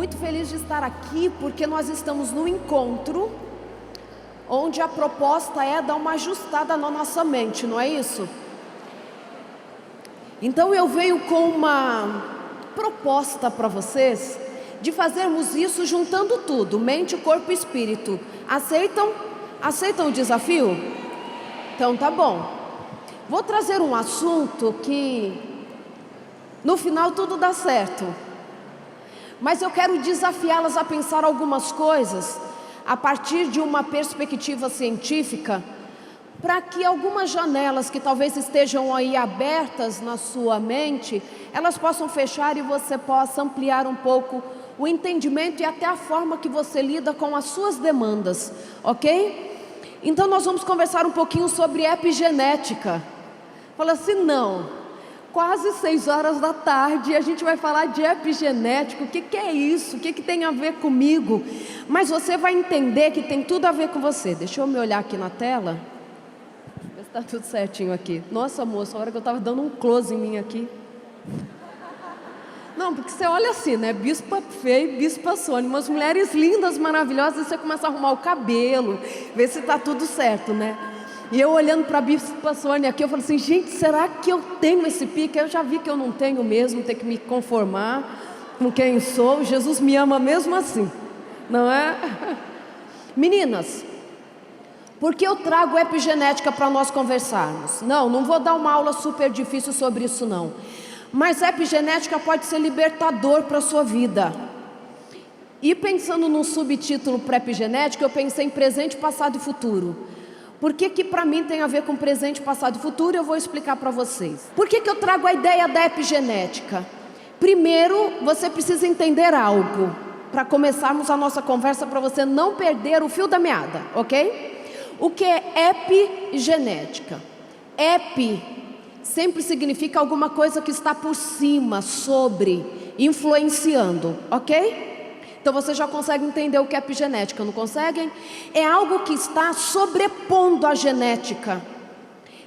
muito feliz de estar aqui, porque nós estamos num encontro onde a proposta é dar uma ajustada na nossa mente, não é isso? Então eu venho com uma proposta para vocês de fazermos isso juntando tudo, mente, corpo e espírito. Aceitam? Aceitam o desafio? Então tá bom. Vou trazer um assunto que no final tudo dá certo, mas eu quero desafiá-las a pensar algumas coisas a partir de uma perspectiva científica, para que algumas janelas que talvez estejam aí abertas na sua mente, elas possam fechar e você possa ampliar um pouco o entendimento e até a forma que você lida com as suas demandas, ok? Então nós vamos conversar um pouquinho sobre epigenética. Fala assim, não, quase 6 horas da tarde, a gente vai falar de epigenética. O que é isso? O que tem a ver comigo? Mas você vai entender que tem tudo a ver com você. Deixa eu me olhar aqui na tela. Ver se está tudo certinho aqui. Nossa, moça, a hora que eu estava dando um close em mim aqui. Não, porque você olha assim, né? Bispa Feia e Bispa Sônia, umas mulheres lindas, maravilhosas, e você começa a arrumar o cabelo, ver se está tudo certo, né? E eu olhando para a Bispa Sônia aqui, eu falei assim, gente, será que eu tenho esse pique? Eu já vi que eu não tenho mesmo, tenho que me conformar com quem sou. Jesus me ama mesmo assim, não é? Meninas, por que eu trago epigenética para nós conversarmos? Não vou dar uma aula super difícil sobre isso não. Mas epigenética pode ser libertador para a sua vida. E pensando num subtítulo para epigenética, eu pensei em presente, passado e futuro. Por que para mim tem a ver com presente, passado e futuro? Eu vou explicar para vocês. Por que eu trago a ideia da epigenética? Primeiro, você precisa entender algo, para começarmos a nossa conversa, para você não perder o fio da meada, ok? O que é epigenética? Epi sempre significa alguma coisa que está por cima, sobre, influenciando, ok? Então você já consegue entender o que é epigenética, não conseguem? É algo que está sobrepondo a genética.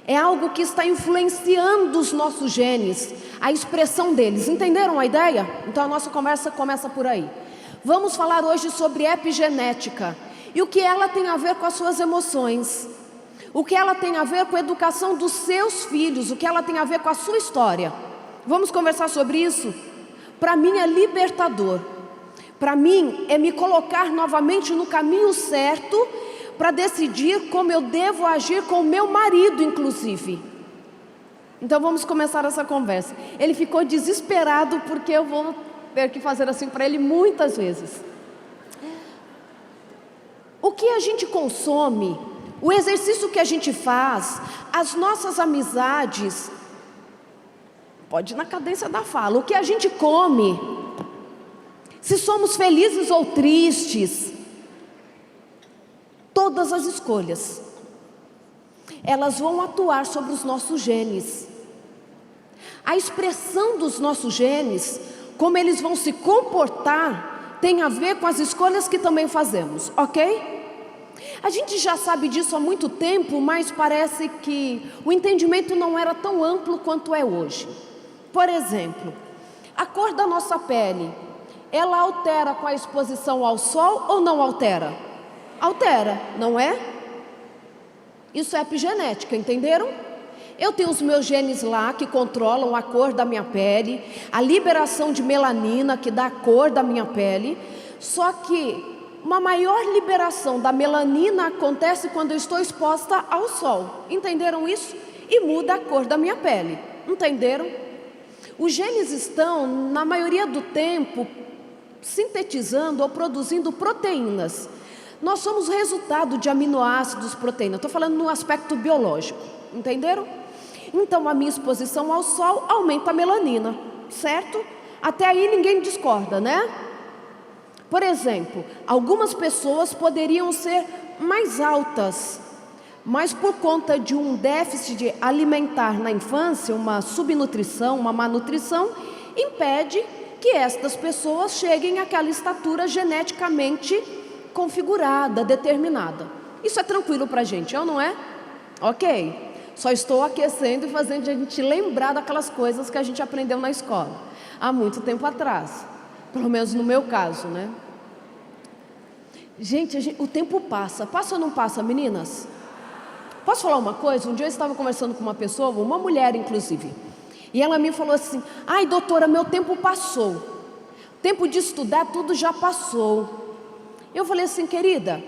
É algo que está influenciando os nossos genes, a expressão deles. Entenderam a ideia? Então a nossa conversa começa por aí. Vamos falar hoje sobre epigenética e o que ela tem a ver com as suas emoções. O que ela tem a ver com a educação dos seus filhos, o que ela tem a ver com a sua história. Vamos conversar sobre isso? Para mim é libertador. Para mim é me colocar novamente no caminho certo para decidir como eu devo agir com o meu marido, inclusive. Então vamos começar essa conversa. Ele ficou desesperado porque eu vou ter que fazer assim para ele muitas vezes. O que a gente consome, o exercício que a gente faz, as nossas amizades, pode ir na cadência da fala, o que a gente come, se somos felizes ou tristes, todas as escolhas, elas vão atuar sobre os nossos genes. A expressão dos nossos genes, como eles vão se comportar, tem a ver com as escolhas que também fazemos, ok? A gente já sabe disso há muito tempo, mas parece que o entendimento não era tão amplo quanto é hoje. Por exemplo, a cor da nossa pele, ela altera com a exposição ao sol ou não altera? Altera, não é? Isso é epigenética, entenderam? Eu tenho os meus genes lá que controlam a cor da minha pele, a liberação de melanina que dá a cor da minha pele. Só que uma maior liberação da melanina acontece quando eu estou exposta ao sol. Entenderam isso? E muda a cor da minha pele. Entenderam? Os genes estão, na maioria do tempo, sintetizando ou produzindo proteínas. Nós somos resultado de aminoácidos, proteína. Estou falando no aspecto biológico. Entenderam? Então a minha exposição ao sol aumenta a melanina, certo? Até aí ninguém discorda, né? Por exemplo, algumas pessoas poderiam ser mais altas, mas por conta de um déficit alimentar na infância, uma subnutrição, uma má nutrição, impede que estas pessoas cheguem àquela estatura geneticamente configurada, determinada. Isso é tranquilo para a gente, não é? Ok. Só estou aquecendo e fazendo a gente lembrar daquelas coisas que a gente aprendeu na escola há muito tempo atrás. Pelo menos no meu caso, né? Gente, o tempo passa. Passa ou não passa, meninas? Posso falar uma coisa? Um dia eu estava conversando com uma pessoa, uma mulher inclusive, e ela me falou assim: ai doutora, meu tempo passou, tempo de estudar tudo já passou. Eu falei assim: querida,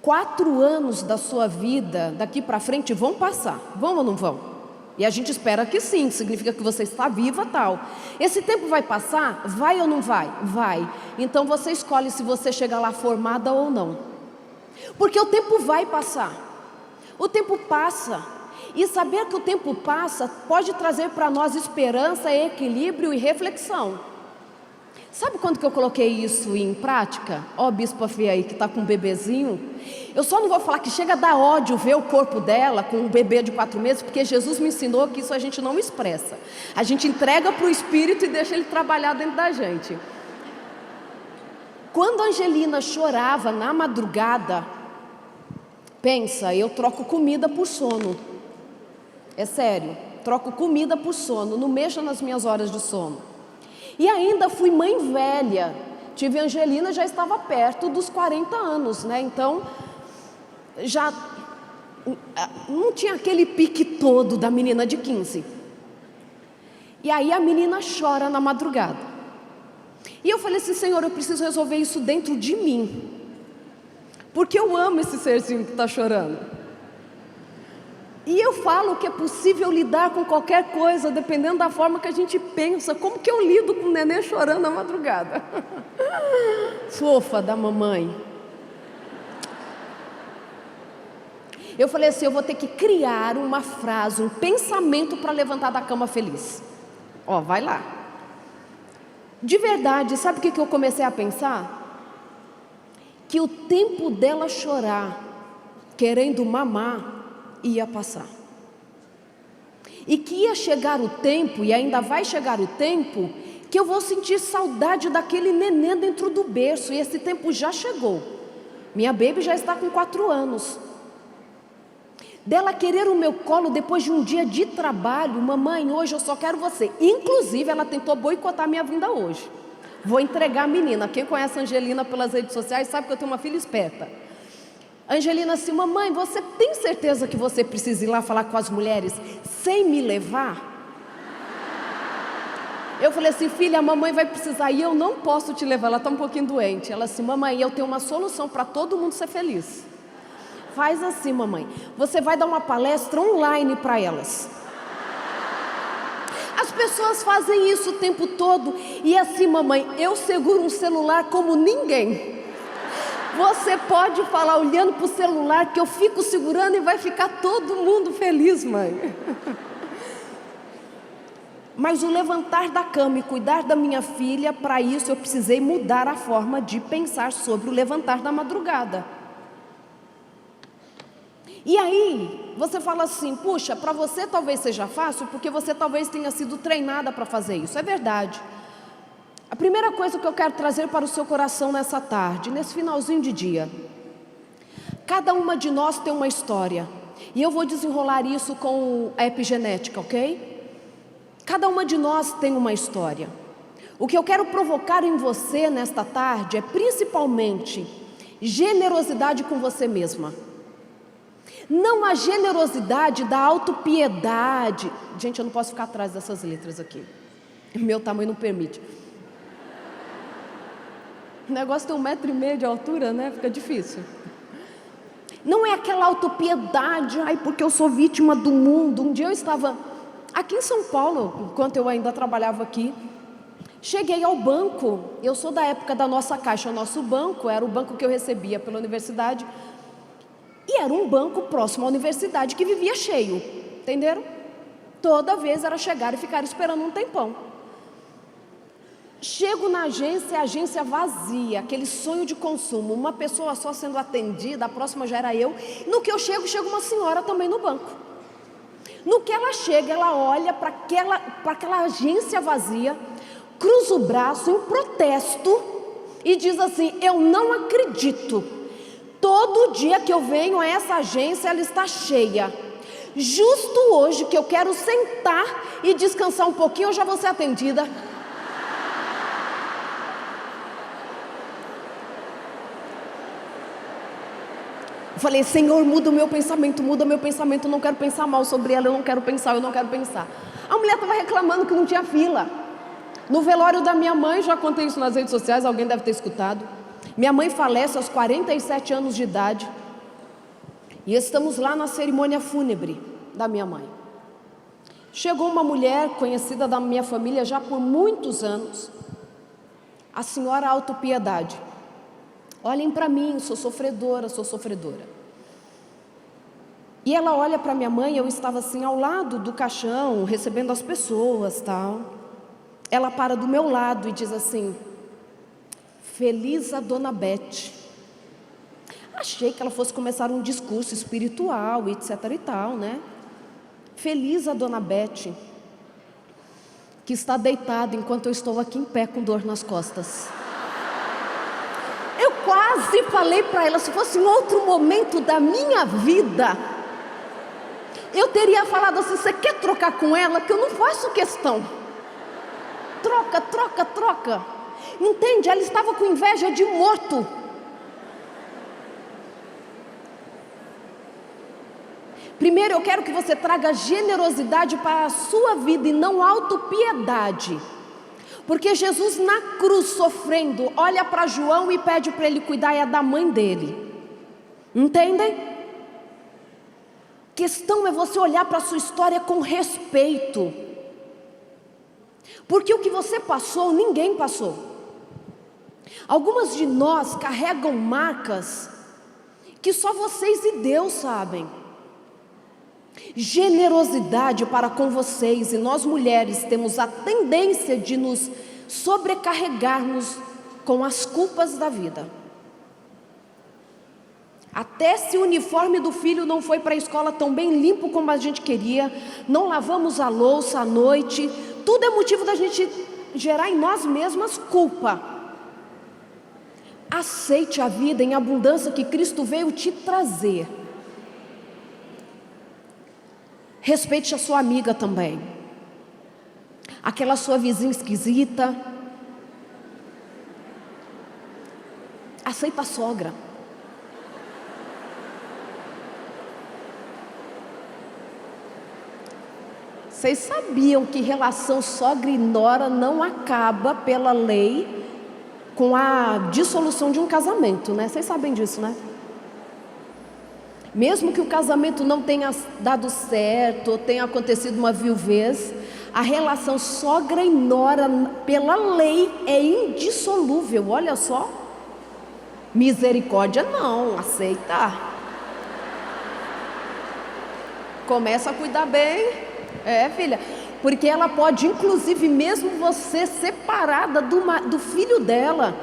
4 anos da sua vida daqui para frente vão passar, vão ou não vão? E a gente espera que sim, significa que você está viva, tal. Esse tempo vai passar? Vai ou não vai? Vai. Então você escolhe se você chega lá formada ou não. Porque o tempo vai passar. O tempo passa. E saber que o tempo passa pode trazer para nós esperança, equilíbrio e reflexão. Sabe quando que eu coloquei isso em prática? Ó, bispa Fia aí que está com um bebezinho. Eu só não vou falar que chega a dar ódio ver o corpo dela com um bebê de 4 meses, porque Jesus me ensinou que isso a gente não expressa. A gente entrega para o Espírito e deixa ele trabalhar dentro da gente. Quando a Angelina chorava na madrugada, pensa, eu troco comida por sono. É sério, troco comida por sono, não mexa nas minhas horas de sono. E ainda fui mãe velha, tive a Angelina, já estava perto dos 40 anos, né? Então, já não tinha aquele pique todo da menina de 15. E aí a menina chora na madrugada. E eu falei assim: Senhor, eu preciso resolver isso dentro de mim, porque eu amo esse serzinho que está chorando. E eu falo que é possível lidar com qualquer coisa, dependendo da forma que a gente pensa. Como que eu lido com o neném chorando na madrugada? Fofa da mamãe. Eu falei assim: eu vou ter que criar uma frase, um pensamento para levantar da cama feliz. Ó, vai lá. De verdade, sabe o que eu comecei a pensar? Que o tempo dela chorar, querendo mamar, ia passar. E que ia chegar o tempo, e ainda vai chegar o tempo, que eu vou sentir saudade daquele neném dentro do berço. E esse tempo já chegou. Minha baby já está com 4 anos. Dela querer o meu colo depois de um dia de trabalho: mamãe, hoje eu só quero você. Inclusive ela tentou boicotar minha vinda hoje. Vou entregar a menina. Quem conhece a Angelina pelas redes sociais sabe que eu tenho uma filha esperta. Angelina assim: mamãe, você tem certeza que você precisa ir lá falar com as mulheres sem me levar? Eu falei assim: filha, a mamãe vai precisar e eu não posso te levar, ela está um pouquinho doente. Ela assim: mamãe, eu tenho uma solução para todo mundo ser feliz. Faz assim, mamãe, você vai dar uma palestra online para elas. As pessoas fazem isso o tempo todo. E assim, mamãe, eu seguro um celular como ninguém. Você pode falar olhando para o celular que eu fico segurando e vai ficar todo mundo feliz, mãe. Mas o levantar da cama e cuidar da minha filha, para isso eu precisei mudar a forma de pensar sobre o levantar da madrugada. E aí, você fala assim: puxa, para você talvez seja fácil, porque você talvez tenha sido treinada para fazer isso. É verdade. A primeira coisa que eu quero trazer para o seu coração nessa tarde, nesse finalzinho de dia: cada uma de nós tem uma história. E eu vou desenrolar isso com a epigenética, ok? Cada uma de nós tem uma história. O que eu quero provocar em você nesta tarde é principalmente generosidade com você mesma. Não a generosidade da autopiedade. Gente, eu não posso ficar atrás dessas letras aqui. Meu tamanho não permite. O negócio tem 1,5 metro de altura, né? Fica difícil. Não é aquela autopiedade: ai, porque eu sou vítima do mundo. Um dia eu estava aqui em São Paulo, enquanto eu ainda trabalhava aqui. Cheguei ao banco. Eu sou da época da nossa caixa. O nosso banco era o banco que eu recebia pela universidade. E era um banco próximo à universidade que vivia cheio. Entenderam? Toda vez era chegar e ficar esperando um tempão. Chego na agência, a agência vazia, aquele sonho de consumo, uma pessoa só sendo atendida, a próxima já era eu. No que eu chego, chega uma senhora também no banco. No que ela chega, ela olha para aquela agência vazia, cruza o braço em protesto e diz assim: eu não acredito, todo dia que eu venho a essa agência ela está cheia. Justo hoje que eu quero sentar e descansar um pouquinho, eu já vou ser atendida. Eu falei, Senhor, muda o meu pensamento, eu não quero pensar mal sobre ela, eu não quero pensar. A mulher estava reclamando que não tinha fila. No velório da minha mãe, já contei isso nas redes sociais, alguém deve ter escutado. Minha mãe falece aos 47 anos de idade. E estamos lá na cerimônia fúnebre da minha mãe. Chegou uma mulher conhecida da minha família já por muitos anos, a senhora Autopiedade. Olhem para mim, sou sofredora. E ela olha para minha mãe, eu estava assim ao lado do caixão, recebendo as pessoas, tal. Ela para do meu lado e diz assim: feliz a Dona Beth. Achei que ela fosse começar um discurso espiritual, etc e tal, né? Feliz a Dona Beth, que está deitada enquanto eu estou aqui em pé com dor nas costas. Eu quase falei para ela, se fosse em outro momento da minha vida, eu teria falado assim: você quer trocar com ela? Que eu não faço questão. Troca. Entende? Ela estava com inveja de morto. Primeiro eu quero que você traga generosidade para a sua vida e não autopiedade. Porque Jesus na cruz sofrendo, olha para João e pede para ele cuidar da mãe dele. Entendem? A questão é você olhar para a sua história com respeito. Porque o que você passou, ninguém passou. Algumas de nós carregam marcas que só vocês e Deus sabem. Generosidade para com vocês, e nós mulheres temos a tendência de nos sobrecarregarmos com as culpas da vida. Até se o uniforme do filho não foi para a escola tão bem limpo como a gente queria, não lavamos a louça à noite, tudo é motivo da gente gerar em nós mesmas culpa. Aceite a vida em abundância que Cristo veio te trazer. Respeite a sua amiga também, aquela sua vizinha esquisita. Aceita a sogra. Vocês sabiam que relação sogra e nora não acaba pela lei com a dissolução de um casamento, né? Vocês sabem disso, né? Mesmo que o casamento não tenha dado certo, ou tenha acontecido uma viuvez, a relação sogra e nora, pela lei, é indissolúvel. Olha só. Misericórdia não, aceita. Começa a cuidar bem. Filha, porque ela pode, inclusive, mesmo você separada do filho dela,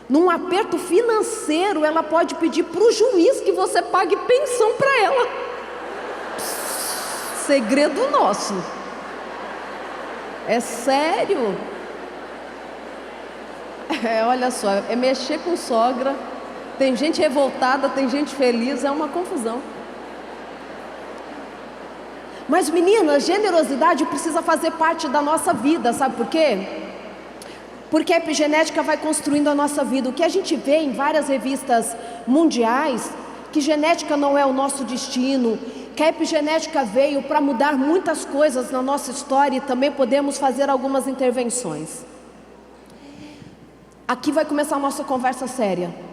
num aperto financeiro, ela pode pedir para o juiz que você pague pensão para ela. Segredo nosso. É sério. Olha só, é mexer com sogra. Tem gente revoltada, tem gente feliz, é uma confusão. Mas meninas, generosidade precisa fazer parte da nossa vida, sabe por quê? Porque a epigenética vai construindo a nossa vida. O que a gente vê em várias revistas mundiais, que genética não é o nosso destino, que a epigenética veio para mudar muitas coisas na nossa história, e também podemos fazer algumas intervenções. Aqui vai começar a nossa conversa séria.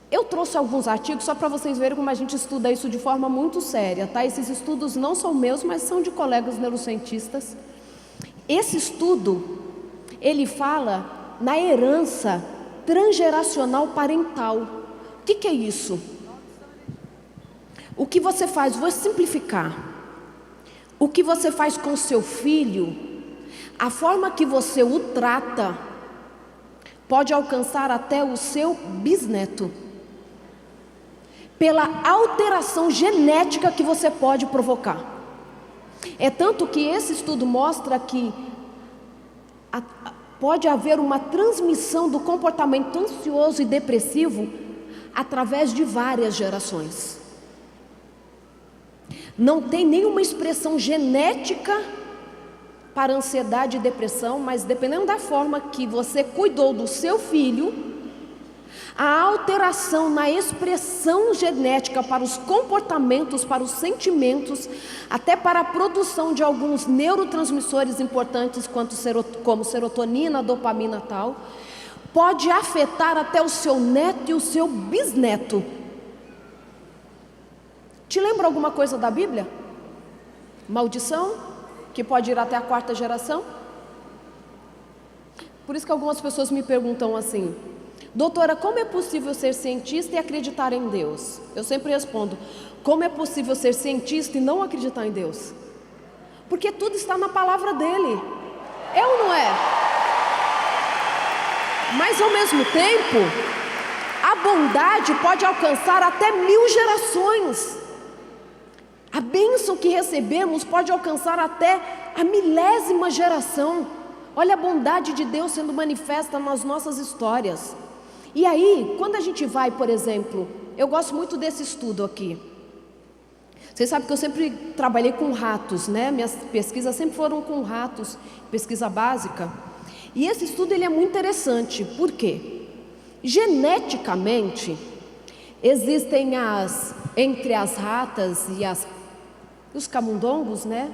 Eu trouxe alguns artigos só para vocês verem como a gente estuda isso de forma muito séria, tá? Esses estudos não são meus, mas são de colegas neurocientistas. Esse estudo, ele fala na herança transgeracional parental. O que é isso? O que você faz, vou simplificar. O que você faz com o seu filho, a forma que você o trata, pode alcançar até o seu bisneto. Pela alteração genética que você pode provocar. É tanto que esse estudo mostra que pode haver uma transmissão do comportamento ansioso e depressivo através de várias gerações. Não tem nenhuma expressão genética para ansiedade e depressão, mas dependendo da forma que você cuidou do seu filho, A alteração na expressão genética para os comportamentos, para os sentimentos, até para a produção de alguns neurotransmissores importantes como serotonina, dopamina e tal, pode afetar até o seu neto e o seu bisneto. Te lembra alguma coisa da Bíblia? Maldição, que pode ir até a 4ª geração. Por isso que algumas pessoas me perguntam assim: doutora, como é possível ser cientista e acreditar em Deus? Eu sempre respondo: como é possível ser cientista e não acreditar em Deus? Porque tudo está na palavra dele. É ou não é? Mas ao mesmo tempo, a bondade pode alcançar até 1000 gerações. A bênção que recebemos pode alcançar até a 1000ª geração. Olha a bondade de Deus sendo manifesta nas nossas histórias. E aí, quando a gente vai, por exemplo, eu gosto muito desse estudo aqui. Vocês sabem que eu sempre trabalhei com ratos, né? Minhas pesquisas sempre foram com ratos, pesquisa básica. E esse estudo ele é muito interessante. Por quê? Geneticamente, existem entre as ratas e os camundongos, né?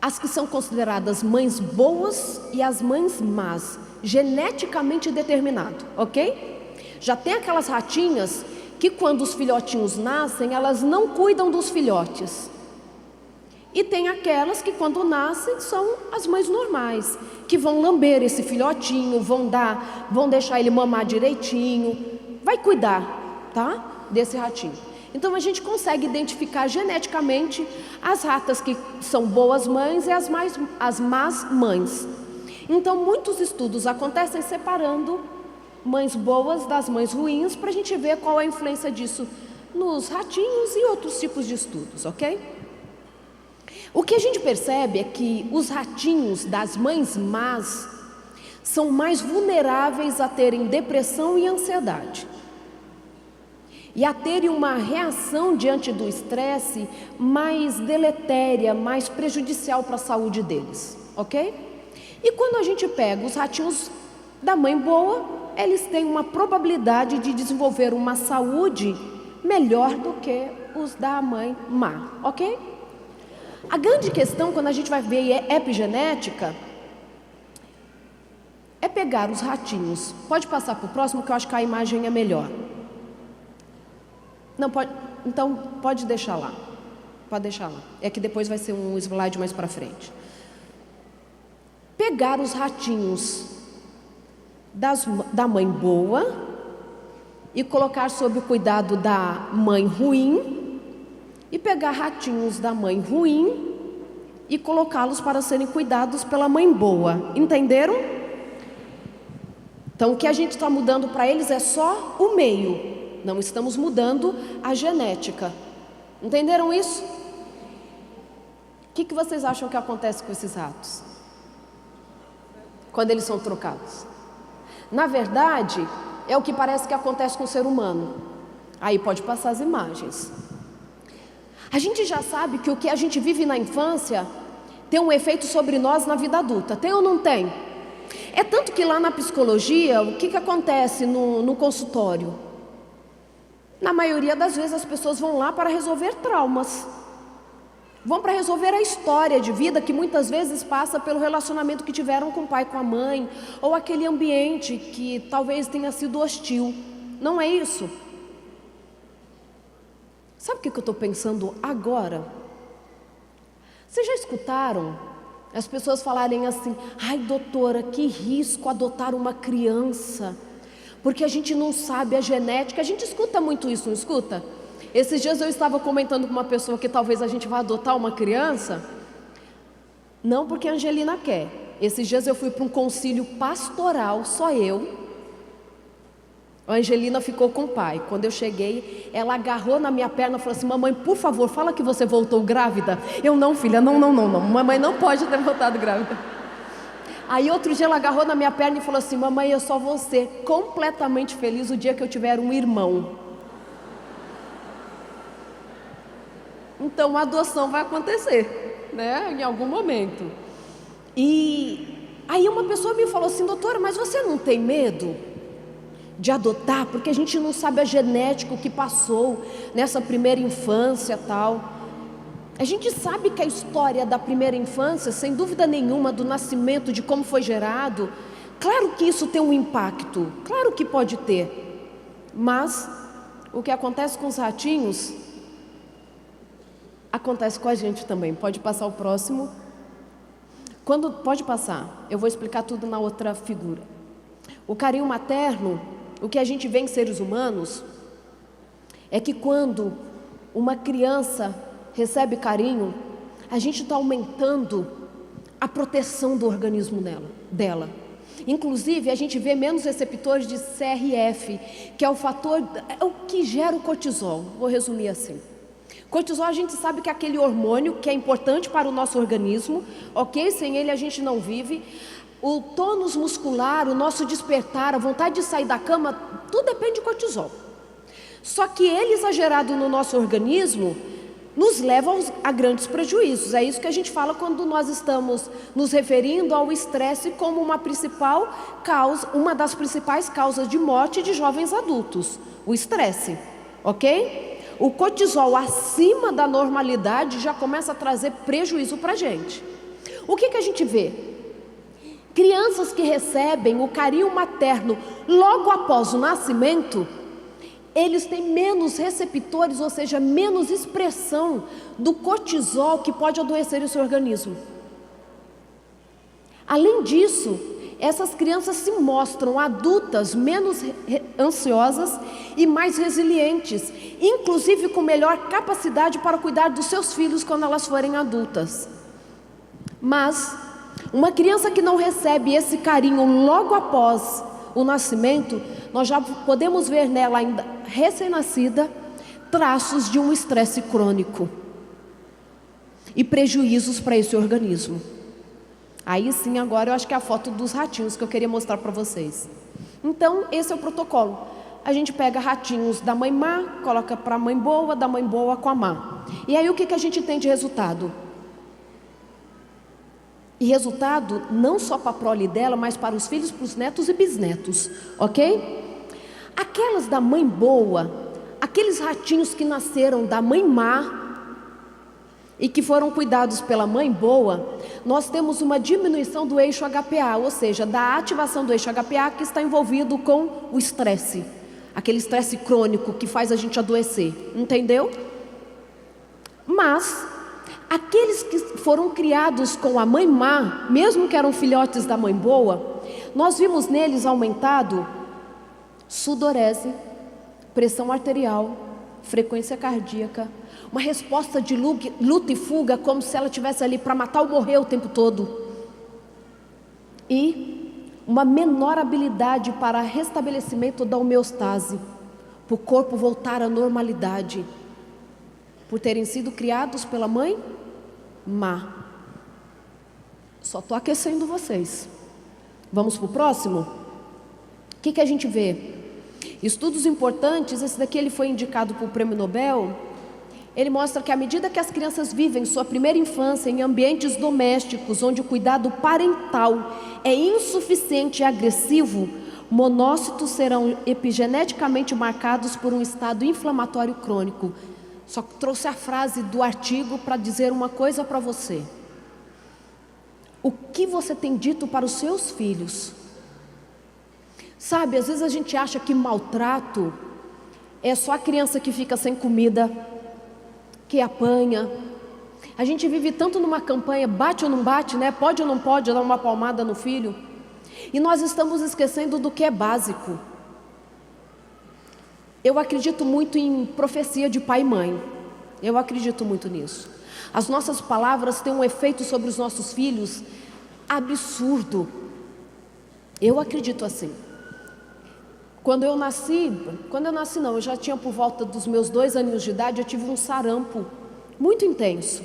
As que são consideradas mães boas e as mães más, geneticamente determinado, ok? Já tem aquelas ratinhas que quando os filhotinhos nascem, elas não cuidam dos filhotes. E tem aquelas que quando nascem são as mães normais, que vão lamber esse filhotinho, vão deixar ele mamar direitinho, vai cuidar, tá? Desse ratinho. Então a gente consegue identificar geneticamente as ratas que são boas mães e as más mães. Então muitos estudos acontecem separando mães boas das mães ruins, para a gente ver qual é a influência disso nos ratinhos e outros tipos de estudos, ok? O que a gente percebe é que os ratinhos das mães más são mais vulneráveis a terem depressão e ansiedade, e a terem uma reação diante do estresse mais deletéria, mais prejudicial para a saúde deles, ok? E quando a gente pega os ratinhos da mãe boa, eles têm uma probabilidade de desenvolver uma saúde melhor do que os da mãe má, ok? A grande questão, quando a gente vai ver epigenética, é pegar os ratinhos. Pode passar para o próximo, que eu acho que a imagem é melhor. Não, pode, então pode deixar lá. Pode deixar lá. É que depois vai ser um slide mais para frente. Pegar os ratinhos da mãe boa e colocar sob o cuidado da mãe ruim, e pegar ratinhos da mãe ruim e colocá-los para serem cuidados pela mãe boa. Entenderam? Então o que a gente está mudando para eles é só o meio. Não estamos mudando a genética. Entenderam isso? O que vocês acham que acontece com esses ratos quando eles são trocados? Na verdade, é o que parece que acontece com o ser humano. Aí pode passar as imagens. A gente já sabe que o que a gente vive na infância tem um efeito sobre nós na vida adulta. Tem ou não tem? É tanto que lá na psicologia, o que acontece no consultório? Na maioria das vezes as pessoas vão lá para resolver traumas. Vão para resolver a história de vida que muitas vezes passa pelo relacionamento que tiveram com o pai, com a mãe, ou aquele ambiente que talvez tenha sido hostil. Não é isso? Sabe o que eu estou pensando agora? Vocês já escutaram as pessoas falarem assim: ai doutora, que risco adotar uma criança, porque a gente não sabe a genética. A gente escuta muito isso, não escuta? Esses dias eu estava comentando com uma pessoa que talvez a gente vá adotar uma criança. Não porque a Angelina quer. Esses dias eu fui para um concílio pastoral, só eu. A Angelina ficou com o pai. Quando eu cheguei, ela agarrou na minha perna e falou assim: mamãe, por favor, fala que você voltou grávida. Eu: não, filha, não. Mamãe não pode ter voltado grávida. Aí outro dia ela agarrou na minha perna e falou assim: mamãe, eu só vou ser completamente feliz o dia que eu tiver um irmão. Então a adoção vai acontecer, né? Em algum momento. E aí uma pessoa me falou assim: doutora, mas você não tem medo de adotar, porque a gente não sabe a genética, o que passou nessa primeira infância tal. A gente sabe que a história da primeira infância, sem dúvida nenhuma, do nascimento, de como foi gerado, claro que isso tem um impacto, claro que pode ter, mas o que acontece com os ratinhos, acontece com a gente também. Pode passar o próximo. Pode passar, eu vou explicar tudo na outra figura. O carinho materno, o que a gente vê em seres humanos, é que quando uma criança recebe carinho, a gente está aumentando a proteção do organismo dela. Inclusive, a gente vê menos receptores de CRF, que é o fator, é o que gera o cortisol. Vou resumir assim. Cortisol, a gente sabe que é aquele hormônio que é importante para o nosso organismo, ok? Sem ele a gente não vive. O tônus muscular, o nosso despertar, a vontade de sair da cama, tudo depende de cortisol. Só que ele exagerado no nosso organismo nos leva a grandes prejuízos. É isso que a gente fala quando nós estamos nos referindo ao estresse como uma das principais causas de morte de jovens adultos, o estresse, ok? O cortisol acima da normalidade já começa a trazer prejuízo para a gente. O que a gente vê? Crianças que recebem o carinho materno logo após o nascimento, eles têm menos receptores, ou seja, menos expressão do cortisol que pode adoecer o seu organismo. Além disso, essas crianças se mostram adultas menos ansiosas e mais resilientes, inclusive com melhor capacidade para cuidar dos seus filhos quando elas forem adultas. Mas uma criança que não recebe esse carinho logo após o nascimento, nós já podemos ver nela, ainda recém-nascida, traços de um estresse crônico e prejuízos para esse organismo. Aí sim, agora eu acho que é a foto dos ratinhos que eu queria mostrar para vocês. Então, esse é o protocolo. A gente pega ratinhos da mãe má, coloca para a mãe boa, da mãe boa com a má. E aí o que a gente tem de resultado? E resultado não só para a prole dela, mas para os filhos, para os netos e bisnetos, ok? Aquelas da mãe boa, aqueles ratinhos que nasceram da mãe má e que foram cuidados pela mãe boa, nós temos uma diminuição do eixo HPA, ou seja, da ativação do eixo HPA que está envolvido com o estresse, aquele estresse crônico que faz a gente adoecer, entendeu? Mas aqueles que foram criados com a mãe má, mesmo que eram filhotes da mãe boa, nós vimos neles aumentado sudorese, pressão arterial, frequência cardíaca, uma resposta de luta e fuga, como se ela estivesse ali para matar ou morrer o tempo todo, e uma menor habilidade para restabelecimento da homeostase, para o corpo voltar à normalidade, por terem sido criados pela mãe má. Só estou aquecendo vocês. Vamos para o próximo? O que a gente vê? Estudos importantes, esse daqui ele foi indicado para o Prêmio Nobel. Ele mostra que à medida que as crianças vivem sua primeira infância em ambientes domésticos, onde o cuidado parental é insuficiente e agressivo, monócitos serão epigeneticamente marcados por um estado inflamatório crônico. Só trouxe a frase do artigo para dizer uma coisa para você. O que você tem dito para os seus filhos? Sabe, às vezes a gente acha que maltrato é só a criança que fica sem comida, que apanha. A gente vive tanto numa campanha, bate ou não bate, né? Pode ou não pode dar uma palmada no filho. E nós estamos esquecendo do que é básico. Eu acredito muito em profecia de pai e mãe. Eu acredito muito nisso. As nossas palavras têm um efeito sobre os nossos filhos absurdo. Eu acredito assim. Quando eu nasci não, eu já tinha por volta dos meus 2 aninhos de idade, eu tive um sarampo muito intenso.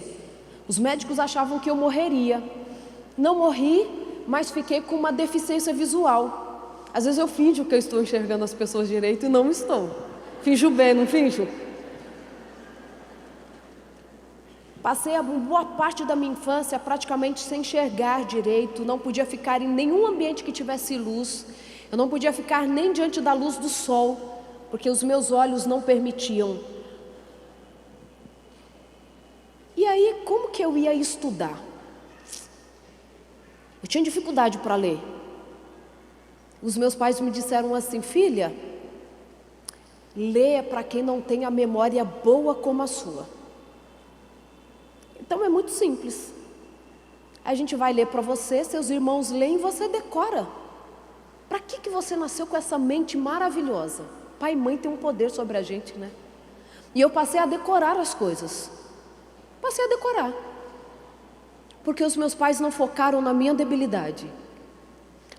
Os médicos achavam que eu morreria. Não morri, mas fiquei com uma deficiência visual. Às vezes eu finjo que eu estou enxergando as pessoas direito e não estou. Finjo bem, não finjo? Passei a boa parte da minha infância praticamente sem enxergar direito, não podia ficar em nenhum ambiente que tivesse luz. Eu não podia ficar nem diante da luz do sol, porque os meus olhos não permitiam. E aí, como que eu ia estudar? Eu tinha dificuldade para ler. Os meus pais me disseram assim: filha, lê para quem não tem a memória boa como a sua. Então é muito simples. A gente vai ler para você, seus irmãos leem e você decora. Para que você nasceu com essa mente maravilhosa? Pai e mãe têm um poder sobre a gente, né? E eu passei a decorar as coisas. Passei a decorar. Porque os meus pais não focaram na minha debilidade,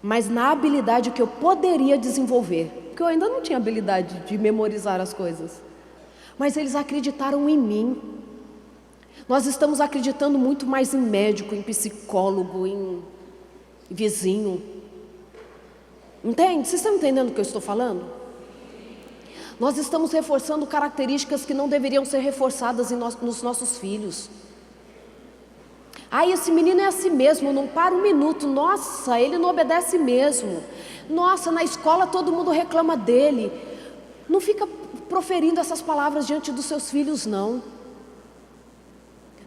mas na habilidade que eu poderia desenvolver. Porque eu ainda não tinha habilidade de memorizar as coisas. Mas eles acreditaram em mim. Nós estamos acreditando muito mais em médico, em psicólogo, em vizinho. Entende? Vocês estão entendendo o que eu estou falando? Nós estamos reforçando características que não deveriam ser reforçadas nos nossos filhos. Esse menino é assim mesmo, não para um minuto. Nossa, ele não obedece mesmo. Nossa, na escola todo mundo reclama dele. Não fica proferindo essas palavras diante dos seus filhos, não.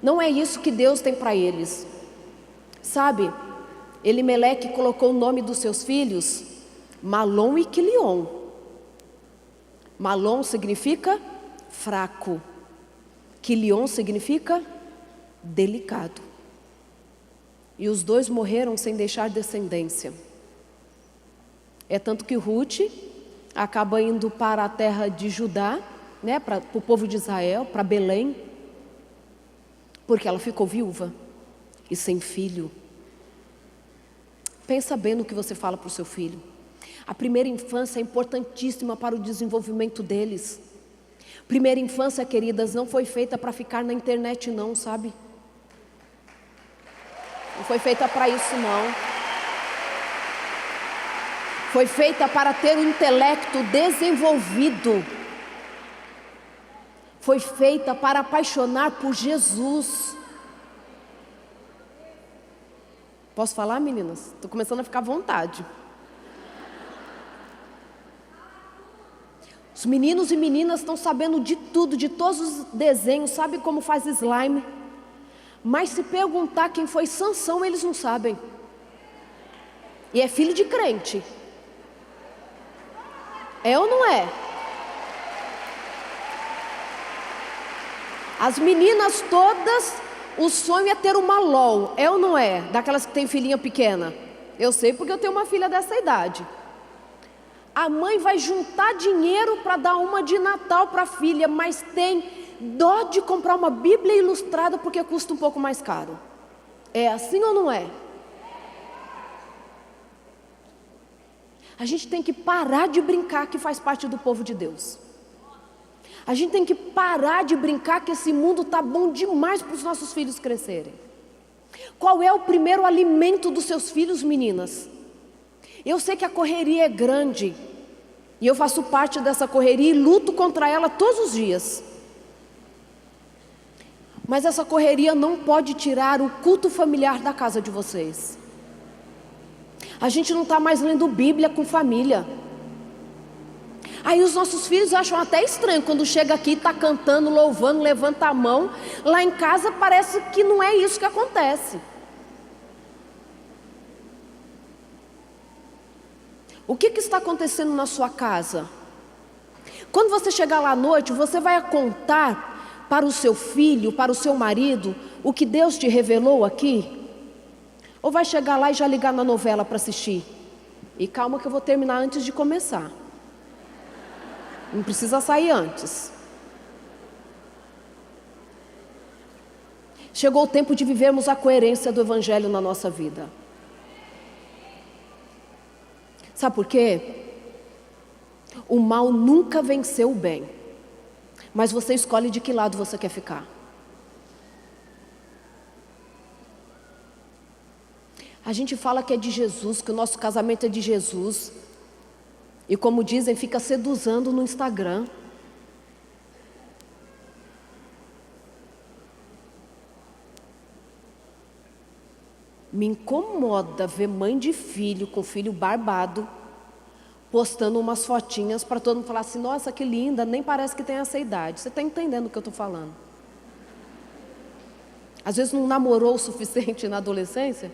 Não é isso que Deus tem para eles. Sabe, Elimeleque colocou o nome dos seus filhos Malom e Quilion. Malom significa fraco, Quilion significa delicado. E os dois morreram sem deixar descendência. É tanto que Ruth acaba indo para a terra de Judá, né, para o povo de Israel, para Belém, porque ela ficou viúva e sem filho. Pensa bem no que você fala para o seu filho. A primeira infância é importantíssima para o desenvolvimento deles. Primeira infância, queridas, não foi feita para ficar na internet não, sabe? Não foi feita para isso não. Foi feita para ter o intelecto desenvolvido. Foi feita para apaixonar por Jesus. Posso falar, meninas? Estou começando a ficar à vontade. Os meninos e meninas estão sabendo de tudo, de todos os desenhos, sabem como faz slime. Mas se perguntar quem foi Sansão, eles não sabem. E é filho de crente. É ou não é? As meninas todas, o sonho é ter uma LOL, é ou não é? Daquelas que tem filhinha pequena. Eu sei porque eu tenho uma filha dessa idade. A mãe vai juntar dinheiro para dar uma de Natal para a filha, mas tem dó de comprar uma Bíblia ilustrada porque custa um pouco mais caro. É assim ou não é? A gente tem que parar de brincar que faz parte do povo de Deus. A gente tem que parar de brincar que esse mundo está bom demais para os nossos filhos crescerem. Qual é o primeiro alimento dos seus filhos, meninas? Eu sei que a correria é grande, e eu faço parte dessa correria e luto contra ela todos os dias. Mas essa correria não pode tirar o culto familiar da casa de vocês. A gente não está mais lendo Bíblia com família. Aí os nossos filhos acham até estranho quando chega aqui e está cantando, louvando, levanta a mão. Lá em casa parece que não é isso que acontece. O que está acontecendo na sua casa? Quando você chegar lá à noite, você vai contar para o seu filho, para o seu marido, o que Deus te revelou aqui? Ou vai chegar lá e já ligar na novela para assistir? E calma que eu vou terminar antes de começar. Não precisa sair antes. Chegou o tempo de vivermos a coerência do Evangelho na nossa vida. Sabe por quê? O mal nunca venceu o bem. Mas você escolhe de que lado você quer ficar. A gente fala que é de Jesus, que o nosso casamento é de Jesus. E como dizem, fica seduzando no Instagram. Me incomoda ver mãe de filho com filho barbado postando umas fotinhas para todo mundo falar assim, nossa, que linda, nem parece que tem essa idade. Você está entendendo o que eu estou falando? Às vezes não namorou o suficiente na adolescência.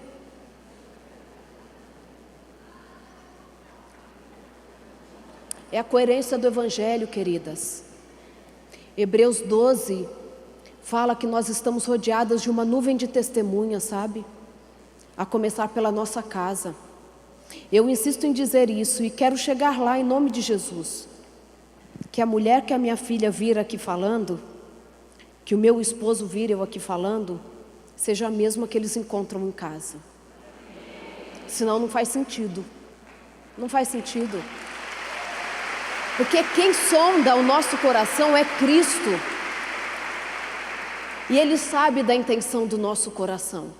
É a coerência do Evangelho, queridas. Hebreus 12 fala que nós estamos rodeadas de uma nuvem de testemunhas, sabe? A começar pela nossa casa. Eu insisto em dizer isso e quero chegar lá em nome de Jesus. Que a mulher que a minha filha vir aqui falando, que o meu esposo vir eu aqui falando, seja a mesma que eles encontram em casa. Senão não faz sentido. Não faz sentido. Porque quem sonda o nosso coração é Cristo. E Ele sabe da intenção do nosso coração.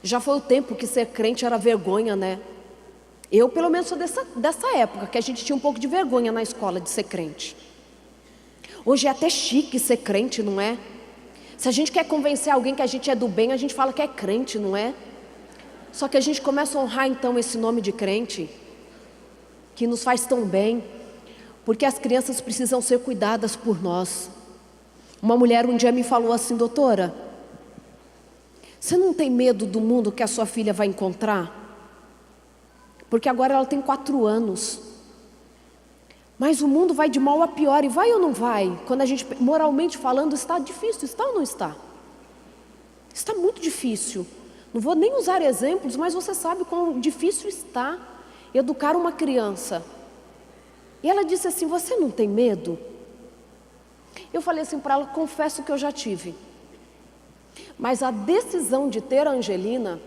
Já foi o tempo que ser crente era vergonha, né? Eu pelo menos sou dessa época, que a gente tinha um pouco de vergonha na escola de ser crente. Hoje é até chique ser crente, não é? Se a gente quer convencer alguém que a gente é do bem, a gente fala que é crente, não é? Só que a gente começa a honrar então esse nome de crente, que nos faz tão bem, porque as crianças precisam ser cuidadas por nós. Uma mulher um dia me falou assim, doutora, você não tem medo do mundo que a sua filha vai encontrar? Porque agora ela tem 4 anos. Mas o mundo vai de mal a pior, e vai ou não vai? Quando a gente, moralmente falando, está difícil, está ou não está? Está muito difícil. Não vou nem usar exemplos, mas você sabe quão difícil está educar uma criança. E ela disse assim, você não tem medo? Eu falei assim para ela, confesso que eu já tive. Mas a decisão de ter a Angelina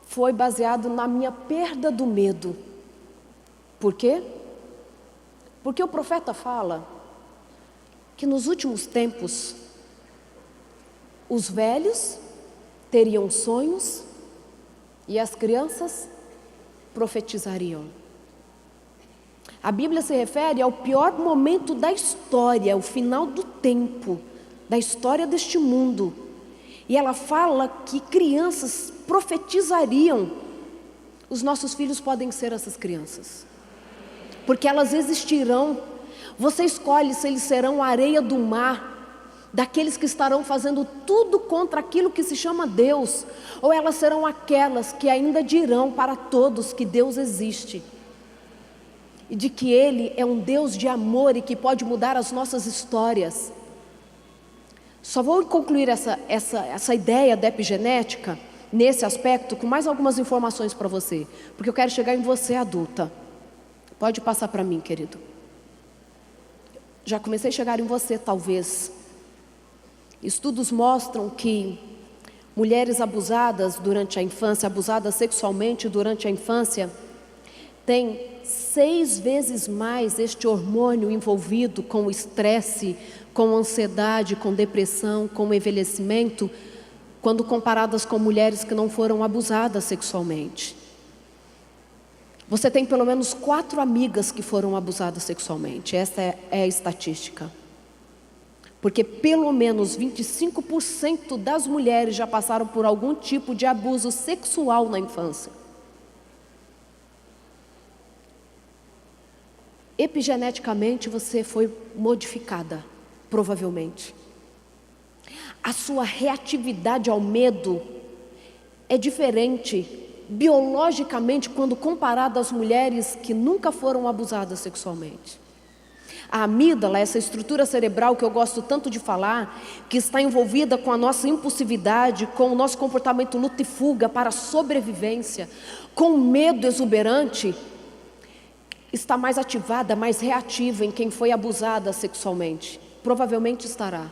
foi baseado na minha perda do medo. Por quê? Porque o profeta fala que nos últimos tempos os velhos teriam sonhos e as crianças profetizariam. A Bíblia se refere ao pior momento da história, o final do tempo, da história deste mundo. E ela fala que crianças profetizariam. Os nossos filhos podem ser essas crianças, porque elas existirão. Você escolhe se eles serão a areia do mar, daqueles que estarão fazendo tudo contra aquilo que se chama Deus, ou elas serão aquelas que ainda dirão para todos que Deus existe, e de que Ele é um Deus de amor e que pode mudar as nossas histórias. Só vou concluir essa ideia da epigenética, nesse aspecto, com mais algumas informações para você, porque eu quero chegar em você adulta. Pode passar para mim, querido. Já comecei a chegar em você, talvez. Estudos mostram que mulheres abusadas durante a infância, abusadas sexualmente durante a infância, têm 6 vezes mais este hormônio envolvido com o estresse, com ansiedade, com depressão, com envelhecimento, quando comparadas com mulheres que não foram abusadas sexualmente. Você tem pelo menos 4 amigas que foram abusadas sexualmente, essa é a estatística. Porque pelo menos 25% das mulheres já passaram por algum tipo de abuso sexual na infância. Epigeneticamente você foi modificada, provavelmente. A sua reatividade ao medo é diferente biologicamente quando comparada às mulheres que nunca foram abusadas sexualmente. A amígdala, essa estrutura cerebral que eu gosto tanto de falar, que está envolvida com a nossa impulsividade, com o nosso comportamento luta e fuga para a sobrevivência, com o medo exuberante, está mais ativada, mais reativa em quem foi abusada sexualmente. Provavelmente estará.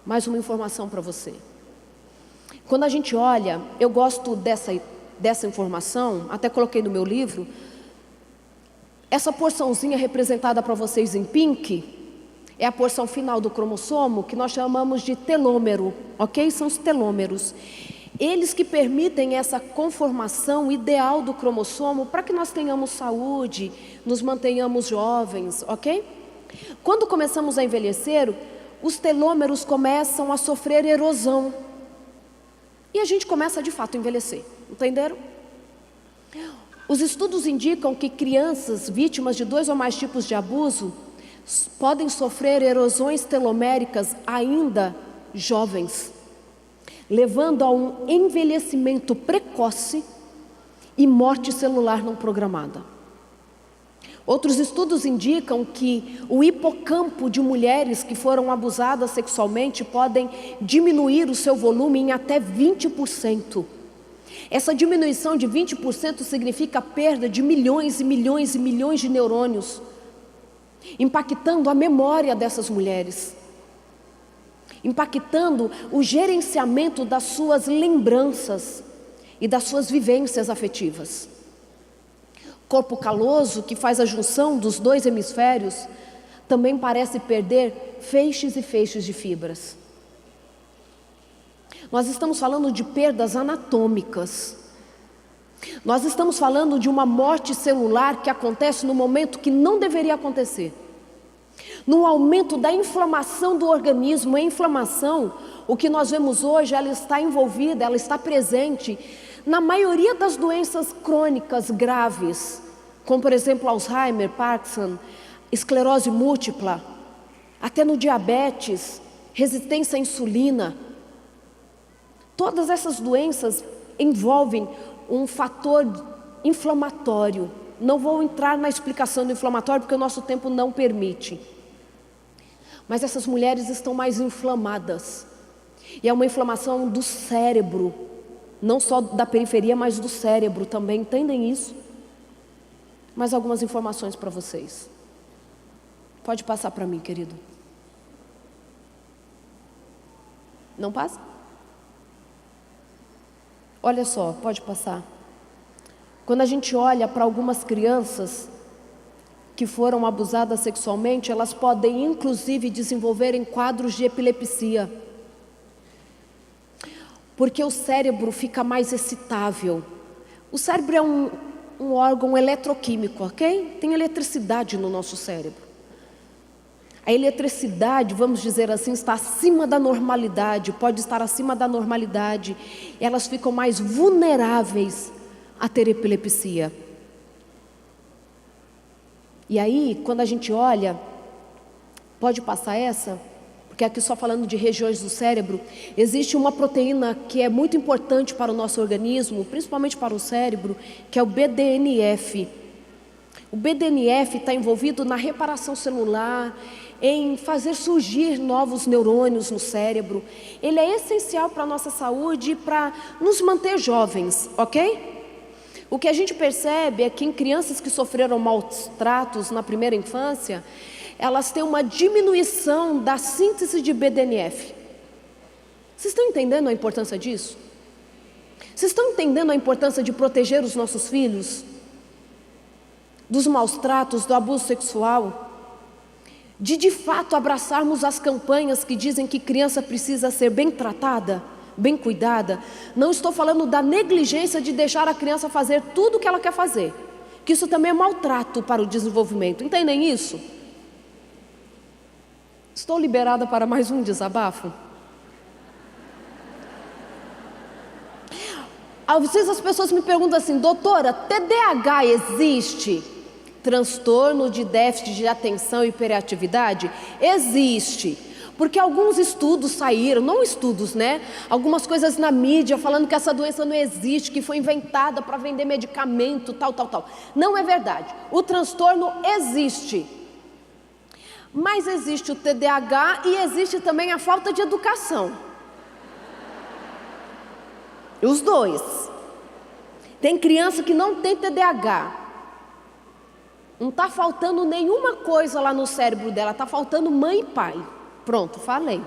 Mais uma informação para você. Quando a gente olha, eu gosto dessa informação, até coloquei no meu livro, essa porçãozinha representada para vocês em pink, é a porção final do cromossomo, que nós chamamos de telômero, ok? São os telômeros. Eles que permitem essa conformação ideal do cromossomo para que nós tenhamos saúde, nos mantenhamos jovens, ok? Quando começamos a envelhecer, os telômeros começam a sofrer erosão. E a gente começa de fato a envelhecer, entenderam? Os estudos indicam que crianças vítimas de 2 ou mais tipos de abuso podem sofrer erosões teloméricas ainda jovens, levando a um envelhecimento precoce e morte celular não programada. Outros estudos indicam que o hipocampo de mulheres que foram abusadas sexualmente podem diminuir o seu volume em até 20%. Essa diminuição de 20% significa a perda de milhões e milhões e milhões de neurônios, impactando a memória dessas mulheres, impactando o gerenciamento das suas lembranças e das suas vivências afetivas. Corpo caloso, que faz a junção dos 2 hemisférios, também parece perder feixes e feixes de fibras. Nós estamos falando de perdas anatômicas. Nós estamos falando de uma morte celular que acontece no momento que não deveria acontecer. No aumento da inflamação do organismo. A inflamação, o que nós vemos hoje, ela está envolvida, ela está presente na maioria das doenças crônicas graves, como por exemplo Alzheimer, Parkinson, esclerose múltipla, até no diabetes, resistência à insulina. Todas essas doenças envolvem um fator inflamatório. Não vou entrar na explicação do inflamatório porque o nosso tempo não permite. Mas essas mulheres estão mais inflamadas. E é uma inflamação do cérebro, não só da periferia, mas do cérebro também. Entendem isso? Mais algumas informações para vocês. Pode passar para mim, querido. Não passa? Olha só, pode passar. Quando a gente olha para algumas crianças que foram abusadas sexualmente, elas podem inclusive desenvolverem quadros de epilepsia, porque o cérebro fica mais excitável. O cérebro é um órgão eletroquímico, ok? Tem eletricidade no nosso cérebro. A eletricidade, vamos dizer assim, está acima da normalidade, pode estar acima da normalidade. Elas ficam mais vulneráveis a ter epilepsia. E aí, quando a gente olha, pode passar essa, porque aqui só falando de regiões do cérebro, existe uma proteína que é muito importante para o nosso organismo, principalmente para o cérebro, que é o BDNF. O BDNF está envolvido na reparação celular, em fazer surgir novos neurônios no cérebro. Ele é essencial para a nossa saúde e para nos manter jovens, ok? O que a gente percebe é que em crianças que sofreram maus tratos na primeira infância, elas têm uma diminuição da síntese de BDNF. Vocês estão entendendo a importância disso? Vocês estão entendendo a importância de proteger os nossos filhos dos maus tratos, do abuso sexual? De fato abraçarmos as campanhas que dizem que criança precisa ser bem tratada, bem cuidada. Não estou falando da negligência de deixar a criança fazer tudo o que ela quer fazer, que isso também é maltrato para o desenvolvimento. Entendem isso? Estou liberada para mais um desabafo? Às vezes as pessoas me perguntam assim: doutora, TDAH existe? Transtorno de déficit de atenção e hiperatividade? Existe, porque alguns estudos saíram, não estudos, né? Algumas coisas na mídia falando que essa doença não existe, que foi inventada para vender medicamento, tal. Não é verdade. O transtorno existe, mas existe o TDAH e existe também a falta de educação. Os dois. Tem criança que não tem TDAH. Não está faltando nenhuma coisa lá no cérebro dela, está faltando mãe e pai. Pronto, falei.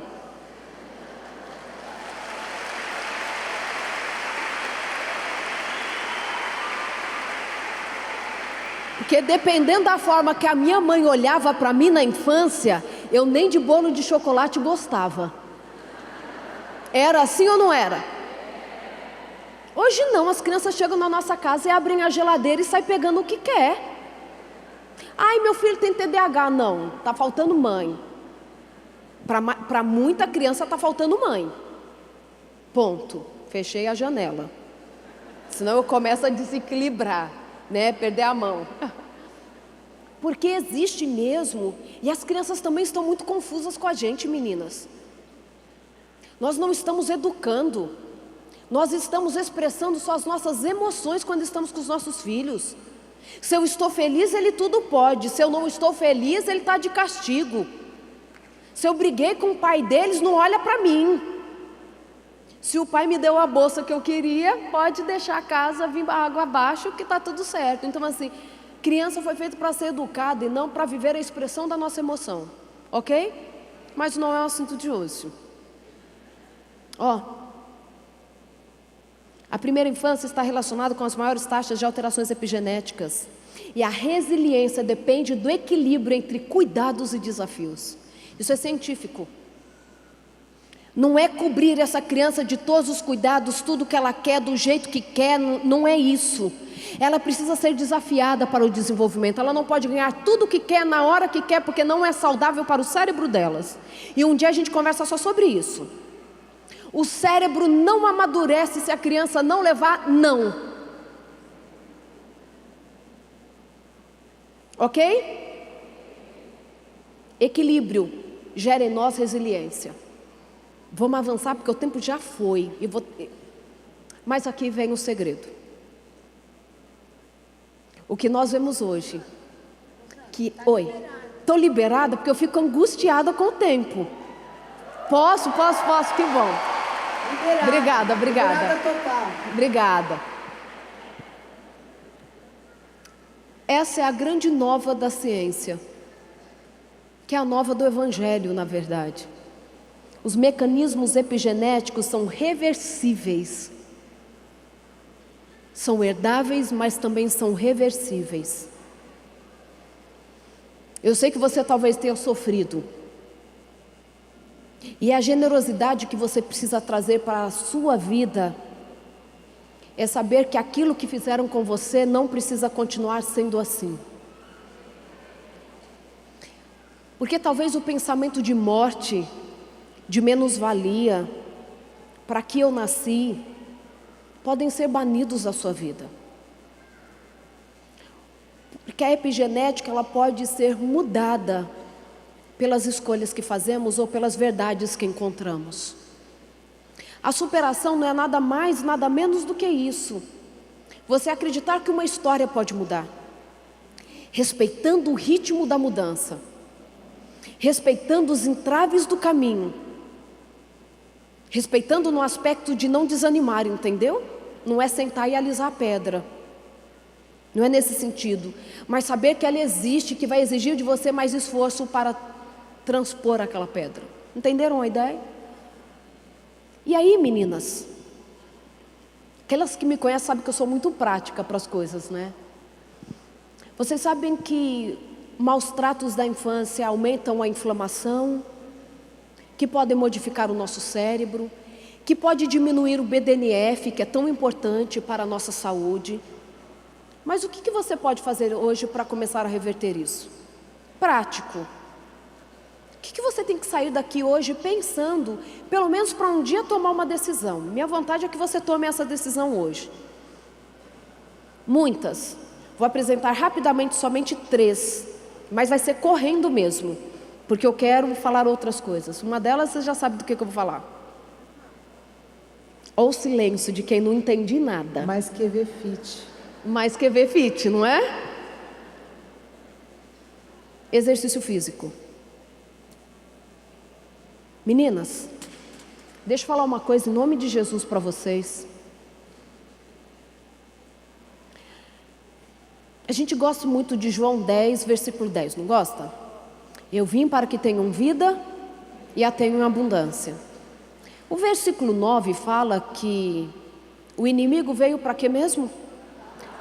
Porque dependendo da forma que a minha mãe olhava para mim na infância, eu nem de bolo de chocolate gostava. Era assim ou não era? Hoje não, as crianças chegam na nossa casa e abrem a geladeira e saem pegando o que quer. Ai, meu filho tem TDAH. Não, está faltando mãe. Para muita criança está faltando mãe. Ponto. Fechei a janela. Senão eu começo a desequilibrar, né? Perder a mão. Porque existe mesmo, e as crianças também estão muito confusas com a gente, meninas. Nós não estamos educando, nós estamos expressando só as nossas emoções quando estamos com os nossos filhos. Se eu estou feliz, ele tudo pode. Se eu não estou feliz, ele está de castigo. Se eu briguei com o pai deles, não olha para mim. Se o pai me deu a bolsa que eu queria, pode deixar a casa vir água abaixo, que está tudo certo. Então assim, criança foi feita para ser educada e não para viver a expressão da nossa emoção, ok? Mas não é o assunto de hoje. A primeira infância está relacionada com as maiores taxas de alterações epigenéticas. E a resiliência depende do equilíbrio entre cuidados e desafios. Isso é científico. Não é cobrir essa criança de todos os cuidados, tudo que ela quer, do jeito que quer, não é isso. Ela precisa ser desafiada para o desenvolvimento. Ela não pode ganhar tudo o que quer, na hora que quer, porque não é saudável para o cérebro delas. E um dia a gente conversa só sobre isso. O cérebro não amadurece se a criança não levar não. Ok? Equilíbrio gera em nós resiliência. Vamos avançar porque o tempo já foi. Mas aqui vem o segredo. O que nós vemos hoje. Estou liberada porque eu fico angustiada com o tempo. Posso, que bom. Obrigada. Obrigada. Essa é a grande nova da ciência, que é a nova do Evangelho, na verdade. Os mecanismos epigenéticos são reversíveis. São herdáveis, mas também são reversíveis. Eu sei que você talvez tenha sofrido. E a generosidade que você precisa trazer para a sua vida é saber que aquilo que fizeram com você não precisa continuar sendo assim. Porque talvez o pensamento de morte, de menos-valia, para que eu nasci, podem ser banidos da sua vida. Porque a epigenética, ela pode ser mudada pelas escolhas que fazemos ou pelas verdades que encontramos. A superação não é nada mais, nada menos do que isso. Você acreditar que uma história pode mudar, respeitando o ritmo da mudança, respeitando os entraves do caminho, respeitando no aspecto de não desanimar, entendeu? Não é sentar e alisar a pedra. Não é nesse sentido. Mas saber que ela existe, que vai exigir de você mais esforço para transpor aquela pedra. Entenderam a ideia? E aí, meninas, aquelas que me conhecem sabem que eu sou muito prática para as coisas, né? Vocês sabem que maus tratos da infância aumentam a inflamação, que podem modificar o nosso cérebro, que pode diminuir o BDNF, que é tão importante para a nossa saúde. Mas o que você pode fazer hoje para começar a reverter isso? Prático. O que você tem que sair daqui hoje pensando, pelo menos para um dia tomar uma decisão? Minha vontade é que você tome essa decisão hoje. Muitas. Vou apresentar rapidamente somente 3, mas vai ser correndo mesmo, porque eu quero falar outras coisas. Uma delas você já sabe do que eu vou falar. Ou o silêncio de quem não entende nada. Mais QV Fit. Mais QV Fit, não é? Exercício físico. Meninas, deixa eu falar uma coisa em nome de Jesus para vocês. A gente gosta muito de João 10, versículo 10, não gosta? Eu vim para que tenham vida e a tenham em abundância. O versículo 9 fala que o inimigo veio para quê mesmo?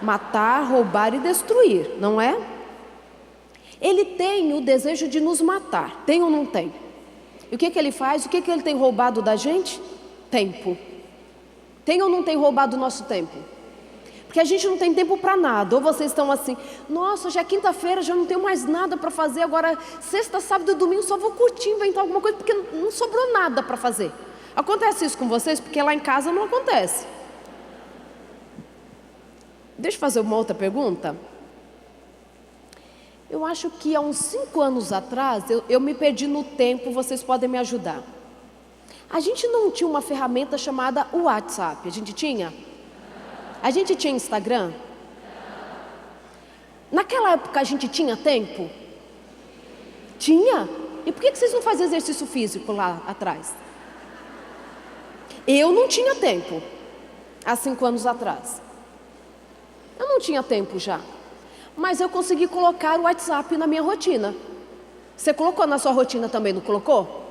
Matar, roubar e destruir, não é? Ele tem o desejo de nos matar, tem ou não tem? E o que ele faz? O que ele tem roubado da gente? Tempo. Tem ou não tem roubado o nosso tempo? Porque a gente não tem tempo para nada. Ou vocês estão assim, nossa, já é quinta-feira, já não tenho mais nada para fazer. Agora, sexta, sábado e domingo só vou curtir, inventar alguma coisa, porque não sobrou nada para fazer. Acontece isso com vocês? Porque lá em casa não acontece. Deixa eu fazer uma outra pergunta. Eu acho que há uns 5 anos atrás, eu me perdi no tempo, vocês podem me ajudar. A gente não tinha uma ferramenta chamada WhatsApp, a gente tinha? A gente tinha Instagram? Naquela época a gente tinha tempo? Tinha? E por que vocês não faziam exercício físico lá atrás? Eu não tinha tempo, há 5 anos atrás. Eu não tinha tempo já. Mas eu consegui colocar o WhatsApp na minha rotina. Você colocou na sua rotina também, não colocou?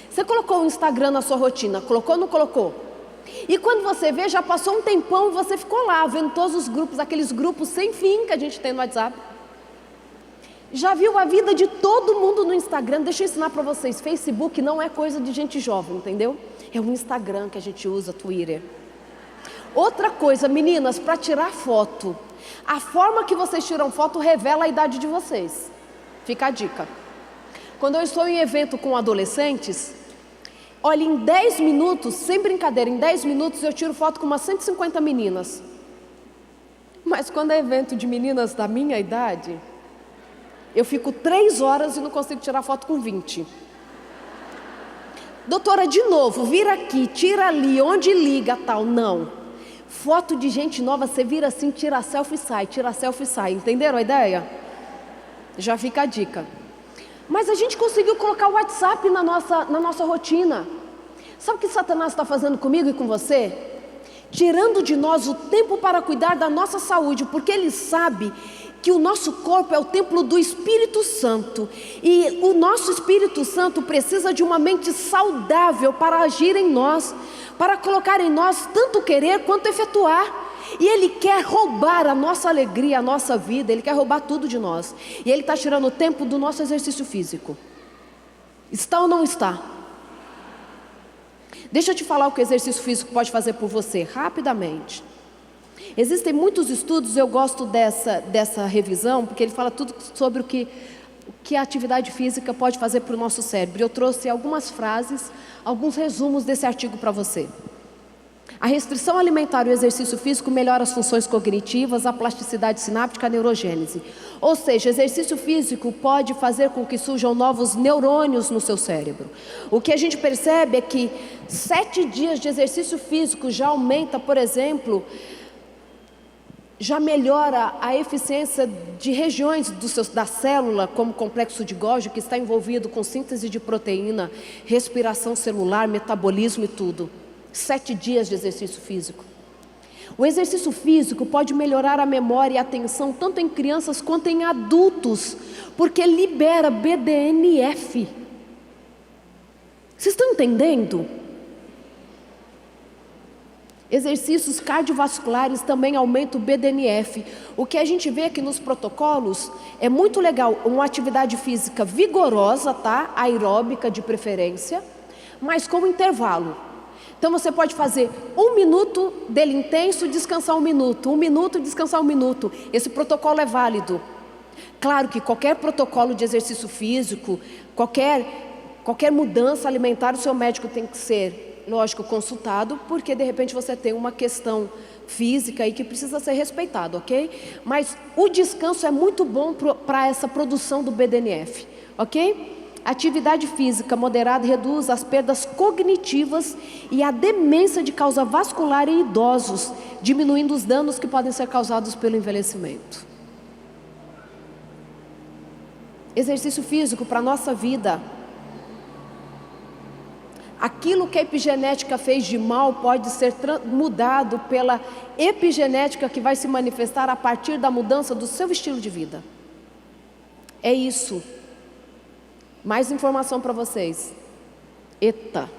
Você colocou o Instagram na sua rotina, colocou ou não colocou? E quando você vê, já passou um tempão e você ficou lá, vendo todos os grupos, aqueles grupos sem fim que a gente tem no WhatsApp. Já viu a vida de todo mundo no Instagram? Deixa eu ensinar para vocês, Facebook não é coisa de gente jovem, entendeu? É o Instagram que a gente usa, Twitter. Outra coisa, meninas, para tirar foto, a forma que vocês tiram foto revela a idade de vocês. Fica a dica. Quando eu estou em evento com adolescentes, olha, em 10 minutos, sem brincadeira, em 10 minutos eu tiro foto com umas 150 meninas. Mas quando é evento de meninas da minha idade, eu fico 3 horas e não consigo tirar foto com 20. Doutora, de novo, vira aqui, tira ali, onde liga, tal. Não. Foto de gente nova, você vira assim, tira selfie e sai, tira selfie e sai. Entenderam a ideia? Já fica a dica. Mas a gente conseguiu colocar o WhatsApp na nossa rotina. Sabe o que Satanás está fazendo comigo e com você? Tirando de nós o tempo para cuidar da nossa saúde, porque ele sabe que o nosso corpo é o templo do Espírito Santo. E o nosso Espírito Santo precisa de uma mente saudável para agir em nós, para colocar em nós tanto querer quanto efetuar. E ele quer roubar a nossa alegria, a nossa vida, ele quer roubar tudo de nós. E ele está tirando o tempo do nosso exercício físico. Está ou não está? Deixa eu te falar o que o exercício físico pode fazer por você, rapidamente. Existem muitos estudos, eu gosto dessa revisão, porque ele fala tudo sobre o que a atividade física pode fazer para o nosso cérebro. Eu trouxe algumas frases, alguns resumos desse artigo para você. A restrição alimentar e o exercício físico melhora as funções cognitivas, a plasticidade sináptica, a neurogênese. Ou seja, exercício físico pode fazer com que surjam novos neurônios no seu cérebro. O que a gente percebe é que 7 dias de exercício físico já aumenta, por exemplo, já melhora a eficiência de regiões da célula, como o complexo de Golgi, que está envolvido com síntese de proteína, respiração celular, metabolismo e tudo. 7 dias de exercício físico. O exercício físico pode melhorar a memória e a atenção tanto em crianças quanto em adultos, porque libera BDNF. Vocês estão entendendo? Exercícios cardiovasculares também aumentam o BDNF. O que a gente vê aqui nos protocolos é muito legal, uma atividade física vigorosa, tá? Aeróbica de preferência, mas com intervalo. Então você pode fazer 1 minuto dele intenso, descansar 1 minuto, 1 minuto, descansar 1 minuto. Esse protocolo é válido. Claro que qualquer protocolo de exercício físico, qualquer mudança alimentar, o seu médico tem que ser, lógico, consultado, porque de repente você tem uma questão física aí que precisa ser respeitado, ok? Mas o descanso é muito bom para essa produção do BDNF, ok? Atividade física moderada reduz as perdas cognitivas e a demência de causa vascular em idosos, diminuindo os danos que podem ser causados pelo envelhecimento. Exercício físico para a nossa vida. Aquilo que a epigenética fez de mal pode ser mudado pela epigenética que vai se manifestar a partir da mudança do seu estilo de vida. É isso. Mais informação para vocês. Eita.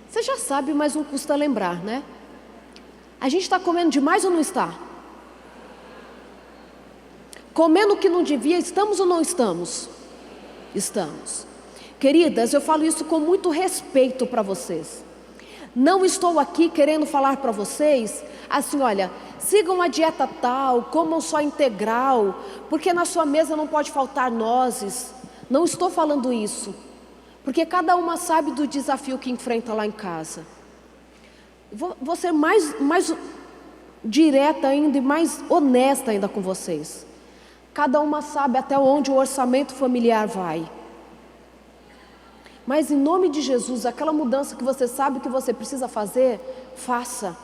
Você já sabe, mas não custa lembrar, né? A gente está comendo demais ou não está? Comendo o que não devia, estamos ou não estamos? Estamos. Queridas, eu falo isso com muito respeito para vocês. Não estou aqui querendo falar para vocês, assim, olha, sigam a dieta tal, comam só integral, porque na sua mesa não pode faltar nozes. Não estou falando isso, porque cada uma sabe do desafio que enfrenta lá em casa. Vou ser mais direta ainda e mais honesta ainda com vocês. Cada uma sabe até onde o orçamento familiar vai. Mas em nome de Jesus, aquela mudança que você sabe que você precisa fazer, faça.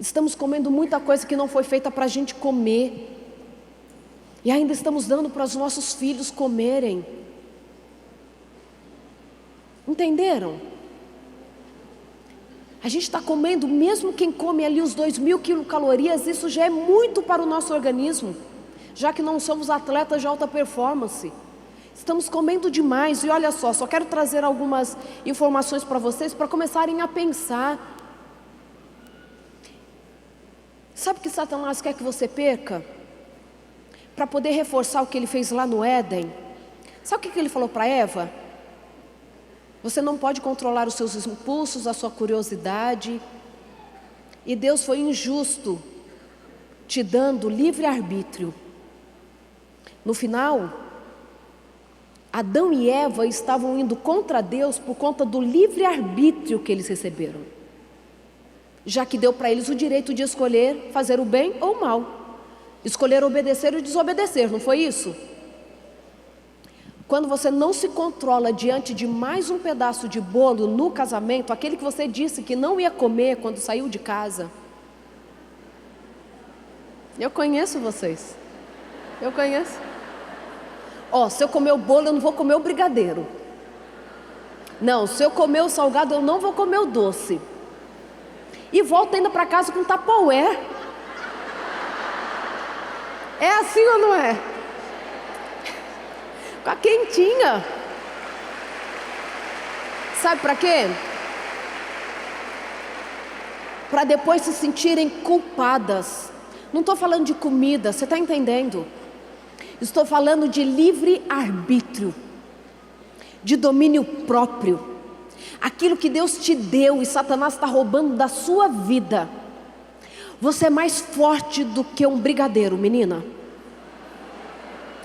Estamos comendo muita coisa que não foi feita para a gente comer. E ainda estamos dando para os nossos filhos comerem. Entenderam? A gente está comendo, mesmo quem come ali os 2.000 quilocalorias, isso já é muito para o nosso organismo, já que não somos atletas de alta performance. Estamos comendo demais. E olha só quero trazer algumas informações para vocês, para começarem a pensar. Sabe o que Satanás quer que você perca? Para poder reforçar o que ele fez lá no Éden. Sabe o que ele falou para Eva? Você não pode controlar os seus impulsos, a sua curiosidade. E Deus foi injusto, te dando livre-arbítrio. No final, Adão e Eva estavam indo contra Deus por conta do livre-arbítrio que eles receberam. Já que deu para eles o direito de escolher fazer o bem ou o mal. Escolher obedecer ou desobedecer, não foi isso? Quando você não se controla diante de mais um pedaço de bolo no casamento, aquele que você disse que não ia comer quando saiu de casa. Eu conheço vocês. Eu conheço. Se eu comer o bolo, eu não vou comer o brigadeiro. Não, se eu comer o salgado, eu não vou comer o doce. E volto ainda para casa com Tupperware. É assim ou não é? Com a quentinha. Sabe para quê? Para depois se sentirem culpadas. Não estou falando de comida, você está entendendo? Estou falando de livre-arbítrio, de domínio próprio. Aquilo que Deus te deu e Satanás está roubando da sua vida. Você é mais forte do que um brigadeiro, menina.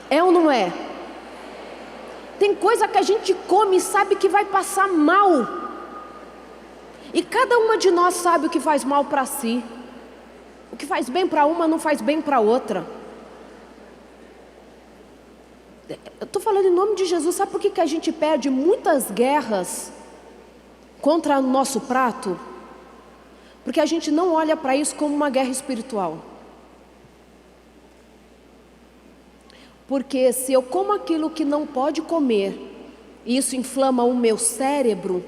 É ou não é? Tem coisa que a gente come e sabe que vai passar mal. E cada uma de nós sabe o que faz mal para si. O que faz bem para uma não faz bem para outra. Eu estou falando em nome de Jesus. Sabe por que a gente perde muitas guerras contra o nosso prato? Porque a gente não olha para isso como uma guerra espiritual. Porque se eu como aquilo que não pode comer, e isso inflama o meu cérebro,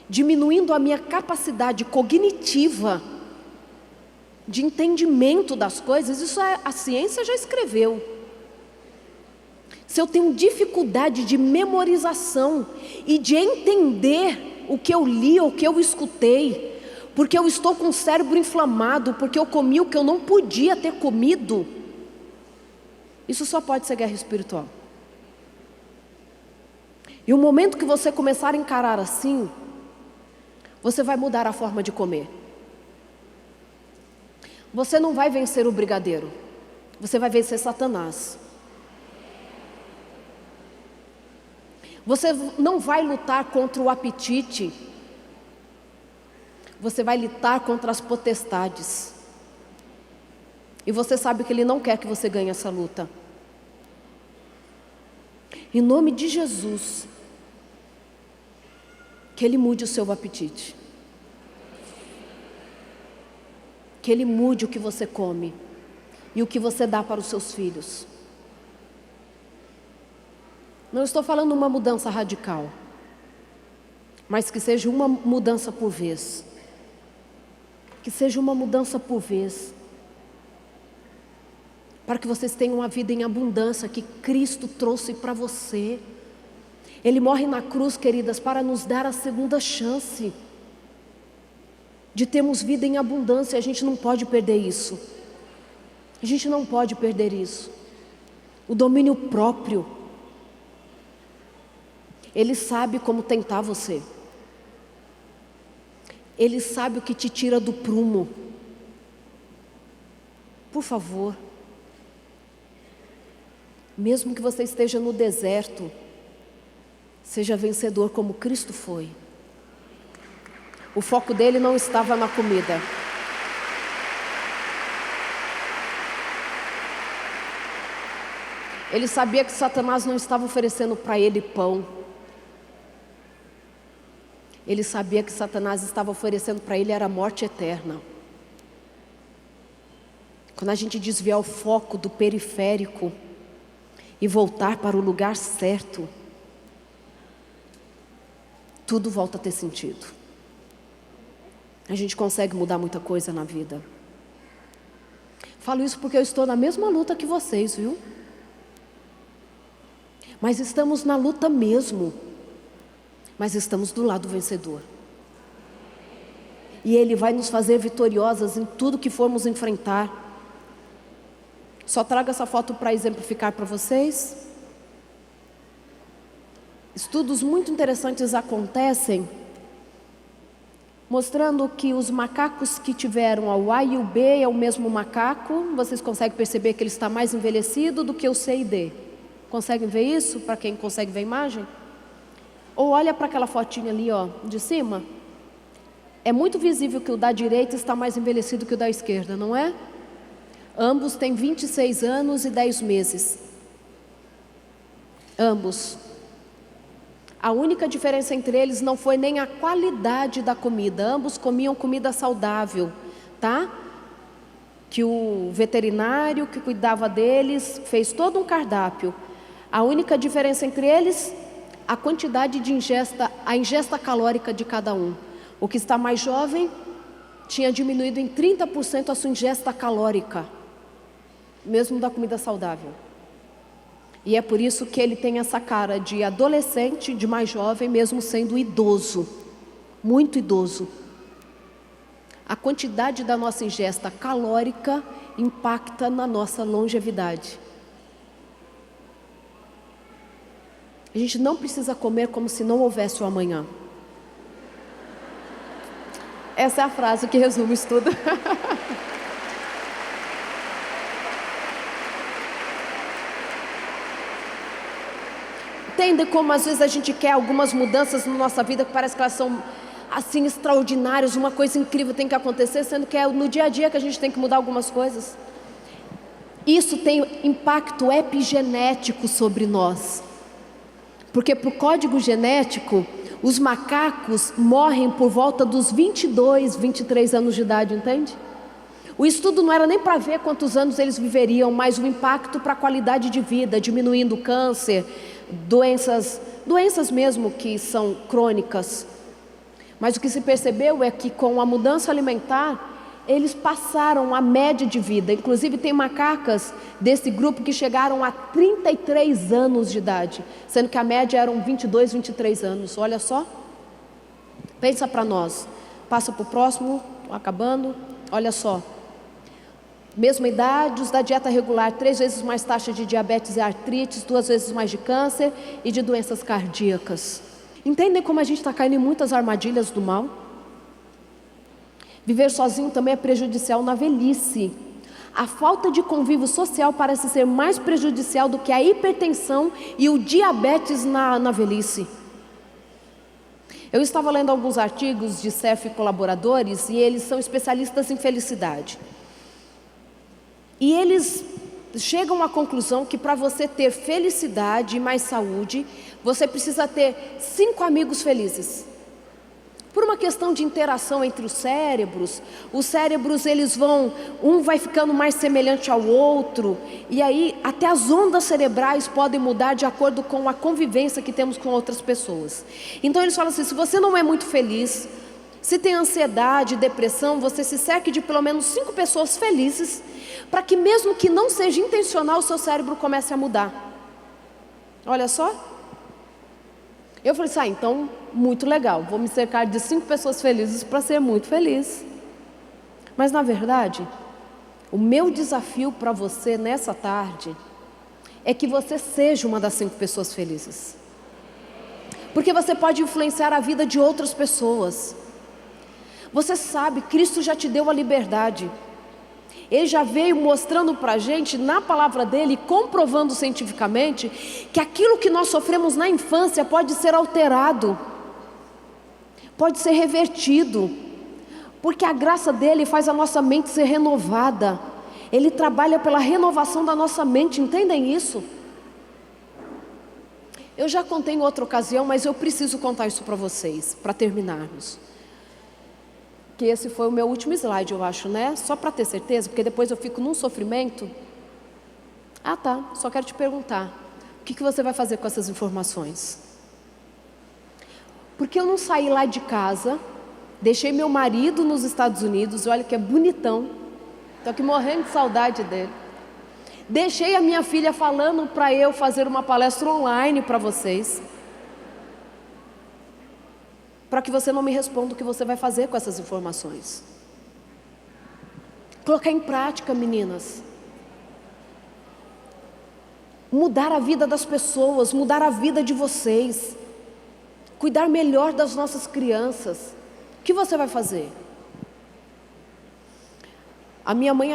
diminuindo a minha capacidade cognitiva, de entendimento das coisas, isso a ciência já escreveu. Se eu tenho dificuldade de memorização e de entender o que eu li ou o que eu escutei, porque eu estou com o cérebro inflamado, porque eu comi o que eu não podia ter comido, isso só pode ser guerra espiritual. E o momento que você começar a encarar assim, você vai mudar a forma de comer. Você não vai vencer o brigadeiro, você vai vencer Satanás. Você não vai lutar contra o apetite, você vai lutar contra as potestades. E você sabe que Ele não quer que você ganhe essa luta. Em nome de Jesus, que Ele mude o seu apetite. Que Ele mude o que você come e o que você dá para os seus filhos. Não estou falando uma mudança radical, mas que seja uma mudança por vez. Que seja uma mudança por vez. Para que vocês tenham uma vida em abundância que Cristo trouxe para você. Ele morre na cruz, queridas, para nos dar a segunda chance de termos vida em abundância. A gente não pode perder isso. A gente não pode perder isso. O domínio próprio. Ele sabe como tentar você. Ele sabe o que te tira do prumo. Por favor, mesmo que você esteja no deserto, seja vencedor como Cristo foi. O foco dele não estava na comida. Ele sabia que Satanás não estava oferecendo para ele pão. Ele sabia que Satanás estava oferecendo para ele era a morte eterna. Quando a gente desviar o foco do periférico e voltar para o lugar certo, tudo volta a ter sentido. A gente consegue mudar muita coisa na vida. Falo isso porque eu estou na mesma luta que vocês, viu? Mas estamos na luta mesmo. Mas estamos do lado vencedor. E Ele vai nos fazer vitoriosas em tudo que formos enfrentar. Só trago essa foto para exemplificar para vocês. Estudos muito interessantes acontecem, mostrando que os macacos que tiveram o A e o B é o mesmo macaco. Vocês conseguem perceber que ele está mais envelhecido do que o C e D. Conseguem ver isso? Para quem consegue ver a imagem? Ou olha para aquela fotinha ali, ó, de cima. É muito visível que o da direita está mais envelhecido que o da esquerda, não é? Ambos têm 26 anos e 10 meses. Ambos. A única diferença entre eles não foi nem a qualidade da comida. Ambos comiam comida saudável, tá? Que o veterinário que cuidava deles fez todo um cardápio. A única diferença entre eles, a quantidade de ingesta, a ingesta calórica de cada um. O que está mais jovem tinha diminuído em 30% a sua ingesta calórica, mesmo da comida saudável. E é por isso que ele tem essa cara de adolescente, de mais jovem, mesmo sendo idoso, muito idoso. A quantidade da nossa ingesta calórica impacta na nossa longevidade. A gente não precisa comer como se não houvesse o amanhã. Essa é a frase que resume isso tudo. Entende como às vezes a gente quer algumas mudanças na nossa vida que parece que elas são assim extraordinárias, uma coisa incrível tem que acontecer, sendo que é no dia a dia que a gente tem que mudar algumas coisas. Isso tem impacto epigenético sobre nós. Porque para o código genético, os macacos morrem por volta dos 22, 23 anos de idade, entende? O estudo não era nem para ver quantos anos eles viveriam, mas o impacto para a qualidade de vida, diminuindo o câncer, doenças mesmo que são crônicas. Mas o que se percebeu é que com a mudança alimentar, eles passaram a média de vida. Inclusive tem macacas desse grupo que chegaram a 33 anos de idade, sendo que a média eram 22, 23 anos. Olha só. Pensa para nós. Passa para o próximo, acabando. Olha só. Mesma idade, os da dieta regular, 3 vezes mais taxa de diabetes e artrite, 2 vezes mais de câncer e de doenças cardíacas. Entendem como a gente está caindo em muitas armadilhas do mal? Viver sozinho também é prejudicial na velhice. A falta de convívio social parece ser mais prejudicial do que a hipertensão e o diabetes na velhice. Eu estava lendo alguns artigos de CEF colaboradores e eles são especialistas em felicidade. E eles chegam à conclusão que para você ter felicidade e mais saúde, você precisa ter 5 amigos felizes. Por uma questão de interação entre os cérebros eles vão, um vai ficando mais semelhante ao outro, e aí até as ondas cerebrais podem mudar de acordo com a convivência que temos com outras pessoas. Então eles falam assim, se você não é muito feliz, se tem ansiedade, depressão, você se cerque de pelo menos 5 pessoas felizes, para que mesmo que não seja intencional, o seu cérebro comece a mudar. Olha só. Eu falei assim, então, muito legal, vou me cercar de 5 pessoas felizes para ser muito feliz. Mas na verdade, o meu desafio para você nessa tarde é que você seja uma das 5 pessoas felizes. Porque você pode influenciar a vida de outras pessoas. Você sabe, Cristo já te deu a liberdade. Ele já veio mostrando para a gente, na palavra dele, comprovando cientificamente, que aquilo que nós sofremos na infância pode ser alterado, pode ser revertido, porque a graça dele faz a nossa mente ser renovada. Ele trabalha pela renovação da nossa mente, entendem isso? Eu já contei em outra ocasião, mas eu preciso contar isso para vocês, para terminarmos. Que esse foi o meu último slide, eu acho, né? Só para ter certeza, porque depois eu fico num sofrimento. Ah, tá, só quero te perguntar, o que você vai fazer com essas informações? Porque eu não saí lá de casa, deixei meu marido nos Estados Unidos, olha que é bonitão, estou aqui morrendo de saudade dele. Deixei a minha filha falando para eu fazer uma palestra online para vocês, para que você não me responda o que você vai fazer com essas informações. Colocar em prática, meninas. Mudar a vida das pessoas, mudar a vida de vocês. Cuidar melhor das nossas crianças. O que você vai fazer? A minha mãe,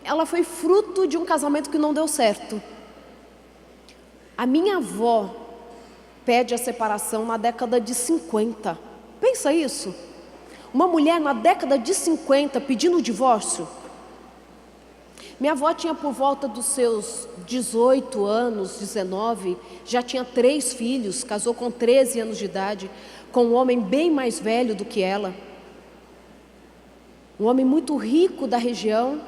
ela foi fruto de um casamento que não deu certo. A minha avó pede a separação na década de 50. Pensa isso. Uma mulher na década de 50 pedindo o divórcio. Minha avó tinha por volta dos seus 18 anos, 19, já tinha 3 filhos, casou com 13 anos de idade, com um homem bem mais velho do que ela. Um homem muito rico da região,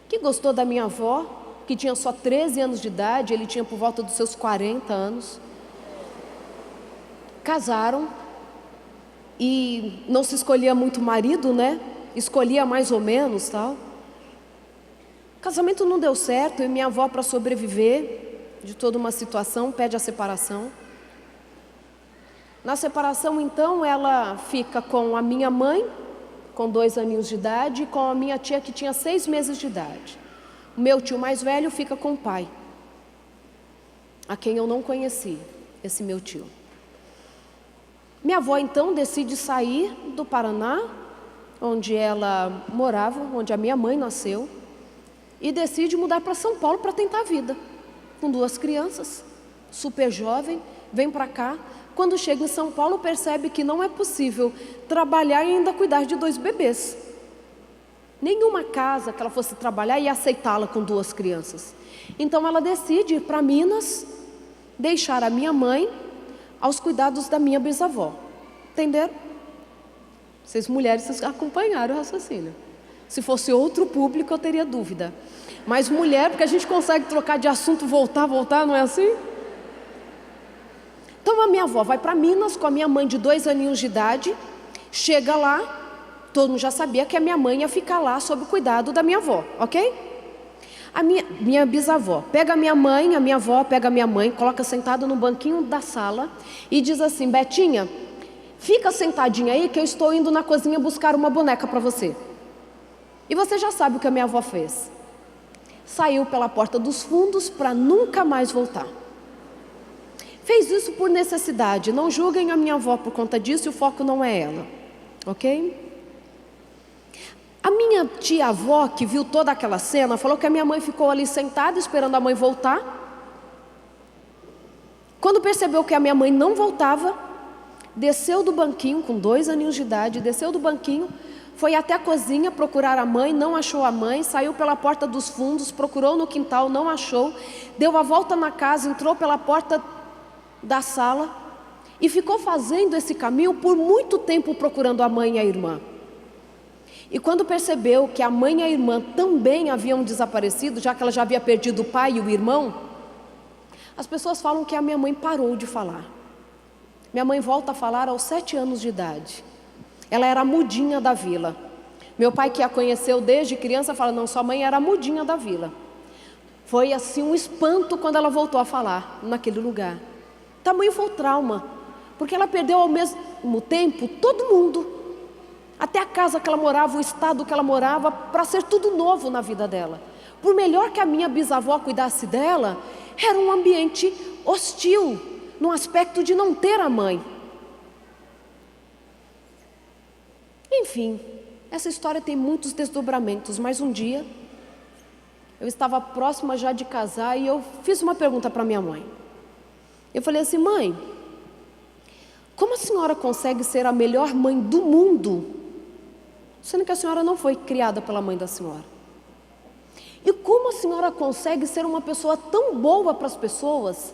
que gostou da minha avó, que tinha só 13 anos de idade, ele tinha por volta dos seus 40 anos. Casaram e não se escolhia muito marido, né? Escolhia mais ou menos, tal. O casamento não deu certo e minha avó, para sobreviver de toda uma situação, pede a separação. Na separação, então, ela fica com a minha mãe, com 2 aninhos de idade, e com a minha tia, que tinha 6 meses de idade. O meu tio mais velho fica com o pai, a quem eu não conheci, esse meu tio. Minha avó, então, decide sair do Paraná, onde ela morava, onde a minha mãe nasceu, e decide mudar para São Paulo para tentar a vida. Com 2 crianças, super jovem, vem para cá. Quando chega em São Paulo, percebe que não é possível trabalhar e ainda cuidar de 2 bebês. Nenhuma casa que ela fosse trabalhar ia aceitá-la com 2 crianças. Então ela decide ir para Minas, deixar a minha mãe aos cuidados da minha bisavó. Entenderam? Vocês mulheres, vocês acompanharam o raciocínio. Se fosse outro público, eu teria dúvida. Mas mulher, porque a gente consegue trocar de assunto, voltar, não é assim? Então a minha avó vai para Minas com a minha mãe de 2 aninhos de idade. Chega lá, todo mundo já sabia que a minha mãe ia ficar lá sob o cuidado da minha avó, ok? A minha bisavó pega a minha avó pega a minha mãe, coloca sentada no banquinho da sala e diz assim: Betinha, fica sentadinha aí que eu estou indo na cozinha buscar uma boneca para você. E você já sabe o que a minha avó fez. Saiu pela porta dos fundos para nunca mais voltar. Fez isso por necessidade. Não julguem a minha avó por conta disso, e o foco não é ela, ok? A minha tia-avó, que viu toda aquela cena, falou que a minha mãe ficou ali sentada esperando a mãe voltar. Quando percebeu que a minha mãe não voltava, desceu do banquinho, com 2 aninhos de idade, desceu do banquinho, foi até a cozinha procurar a mãe, não achou a mãe, saiu pela porta dos fundos, procurou no quintal, não achou, deu a volta na casa, entrou pela porta da sala e ficou fazendo esse caminho por muito tempo procurando a mãe e a irmã. E quando percebeu que a mãe e a irmã também haviam desaparecido, já que ela já havia perdido o pai e o irmão, as pessoas falam que a minha mãe parou de falar. Minha mãe volta a falar aos 7 anos de idade. Ela era a mudinha da vila. Meu pai, que a conheceu desde criança, fala: não, sua mãe era a mudinha da vila. Foi assim um espanto quando ela voltou a falar naquele lugar. Tamanho foi o trauma, porque ela perdeu ao mesmo tempo todo mundo. Até a casa que ela morava, o estado que ela morava, para ser tudo novo na vida dela. Por melhor que a minha bisavó cuidasse dela, era um ambiente hostil, no aspecto de não ter a mãe. Enfim, essa história tem muitos desdobramentos, mas um dia, eu estava próxima já de casar e eu fiz uma pergunta para minha mãe. Eu falei assim: mãe, como a senhora consegue ser a melhor mãe do mundo, sendo que a senhora não foi criada pela mãe da senhora? E como a senhora consegue ser uma pessoa tão boa para as pessoas,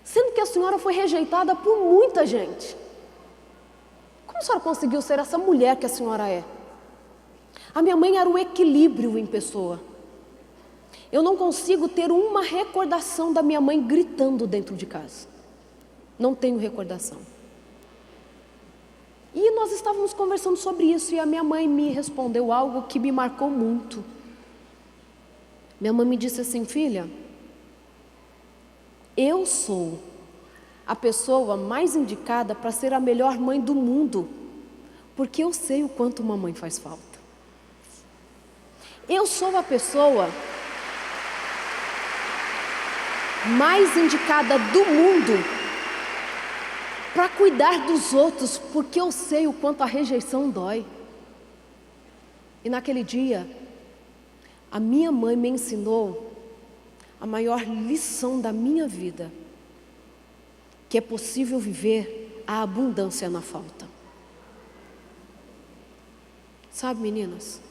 sendo que a senhora foi rejeitada por muita gente? Como a senhora conseguiu ser essa mulher que a senhora é? A minha mãe era o equilíbrio em pessoa. Eu não consigo ter uma recordação da minha mãe gritando dentro de casa. Não tenho recordação. E nós estávamos conversando sobre isso e a minha mãe me respondeu algo que me marcou muito. Minha mãe me disse assim: filha, eu sou a pessoa mais indicada para ser a melhor mãe do mundo, porque eu sei o quanto uma mãe faz falta. Eu sou a pessoa mais indicada do mundo para cuidar dos outros, porque eu sei o quanto a rejeição dói. E naquele dia, a minha mãe me ensinou a maior lição da minha vida, que é possível viver a abundância na falta. Sabe, meninas,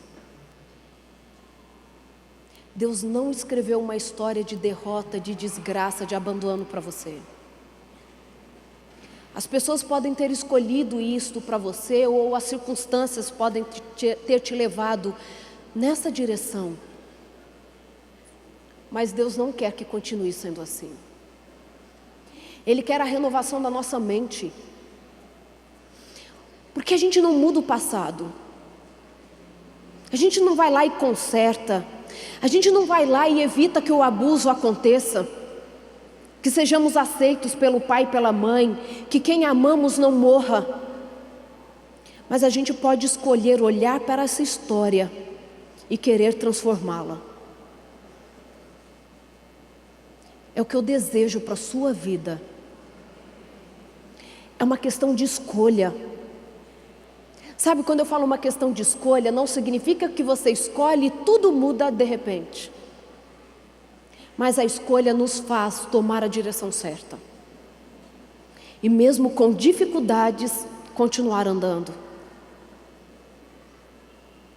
Deus não escreveu uma história de derrota, de desgraça, de abandono para você. As pessoas podem ter escolhido isto para você, ou as circunstâncias podem ter te levado nessa direção. Mas Deus não quer que continue sendo assim. Ele quer a renovação da nossa mente. Porque a gente não muda o passado. A gente não vai lá e conserta. A gente não vai lá e evita que o abuso aconteça. Que sejamos aceitos pelo pai e pela mãe. Que quem amamos não morra. Mas a gente pode escolher olhar para essa história e querer transformá-la. É o que eu desejo para a sua vida. É uma questão de escolha. Sabe, quando eu falo uma questão de escolha, não significa que você escolhe e tudo muda de repente. Mas a escolha nos faz tomar a direção certa. E mesmo com dificuldades, continuar andando.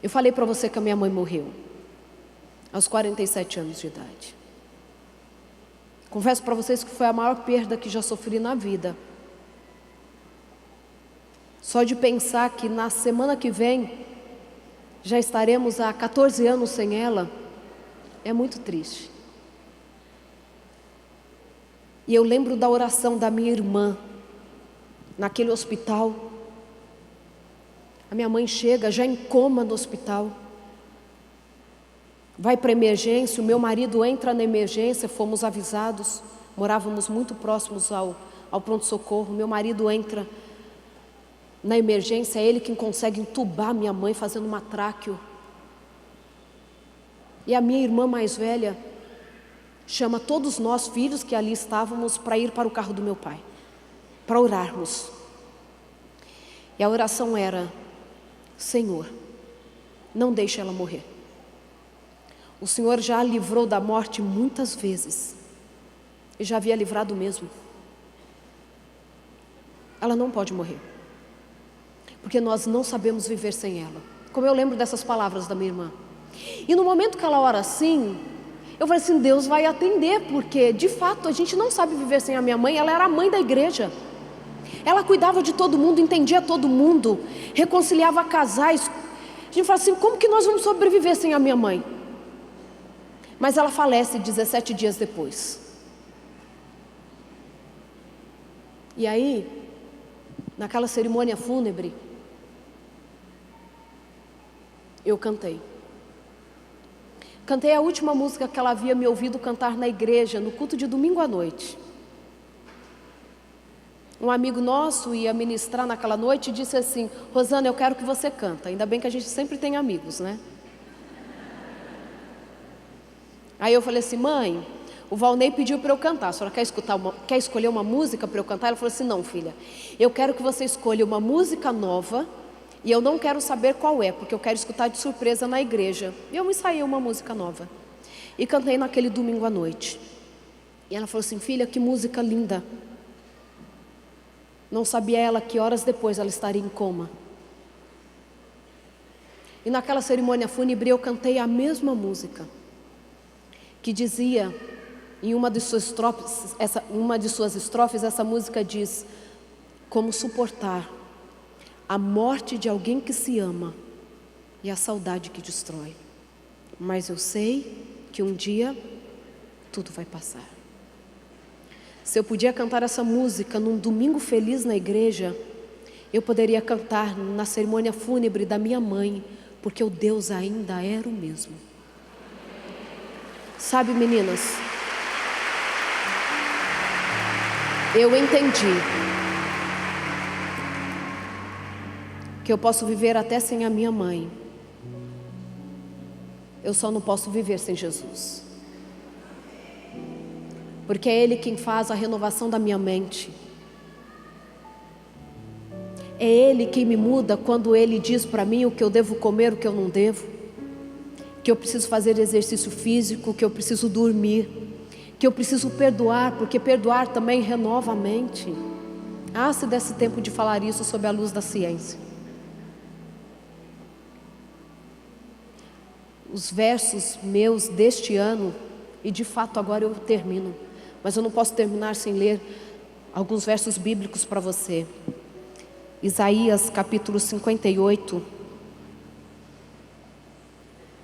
Eu falei para você que a minha mãe morreu aos 47 anos de idade. Confesso para vocês que foi a maior perda que já sofri na vida. Só de pensar que na semana que vem já estaremos há 14 anos sem ela, é muito triste. E eu lembro da oração da minha irmã, naquele hospital. A minha mãe chega já em coma no hospital. Vai para a emergência, o meu marido entra na emergência, fomos avisados. Morávamos muito próximos ao pronto-socorro. Meu marido entra na emergência, é ele quem consegue entubar minha mãe, fazendo uma tráqueo. E a minha irmã mais velha chama todos nós, filhos que ali estávamos, para ir para o carro do meu pai, para orarmos. E a oração era: Senhor, não deixe ela morrer. O Senhor já a livrou da morte muitas vezes, e já havia livrado mesmo. Ela não pode morrer, porque nós não sabemos viver sem ela. Como eu lembro dessas palavras da minha irmã. E no momento que ela ora assim, eu falei assim: Deus vai atender, porque de fato a gente não sabe viver sem a minha mãe. Ela era a mãe da igreja. Ela cuidava de todo mundo, entendia todo mundo, reconciliava casais. A gente fala assim: como que nós vamos sobreviver sem a minha mãe? Mas ela falece 17 dias depois. E aí, naquela cerimônia fúnebre, eu cantei. Cantei a última música que ela havia me ouvido cantar na igreja, no culto de domingo à noite. Um amigo nosso ia ministrar naquela noite e disse assim: Rosana, eu quero que você canta. Ainda bem que a gente sempre tem amigos, né? Aí eu falei assim: mãe, o Valnei pediu para eu cantar, a senhora quer escolher uma música para eu cantar? Ela falou assim: não, filha, eu quero que você escolha uma música nova, e eu não quero saber qual é, porque eu quero escutar de surpresa na igreja. E eu ensaiei uma música nova e cantei naquele domingo à noite. E ela falou assim: filha, que música linda. Não sabia ela que horas depois ela estaria em coma. E naquela cerimônia fúnebre eu cantei a mesma música. que dizia, em uma de suas estrofes, essa música diz: como suportar a morte de alguém que se ama e a saudade que destrói. Mas eu sei que um dia tudo vai passar. Se eu podia cantar essa música num domingo feliz na igreja, eu poderia cantar na cerimônia fúnebre da minha mãe, porque o Deus ainda era o mesmo. Sabe, meninas, eu entendi que eu posso viver até sem a minha mãe. Eu só não posso viver sem Jesus, porque é Ele quem faz a renovação da minha mente. É Ele quem me muda quando Ele diz para mim o que eu devo comer, o que eu não devo, que eu preciso fazer exercício físico, que eu preciso dormir, que eu preciso perdoar, porque perdoar também renova a mente. Se desse tempo de falar isso sob a luz da ciência. Os versos meus deste ano, e de fato agora eu termino, mas eu não posso terminar sem ler alguns versos bíblicos para você. Isaías capítulo 58,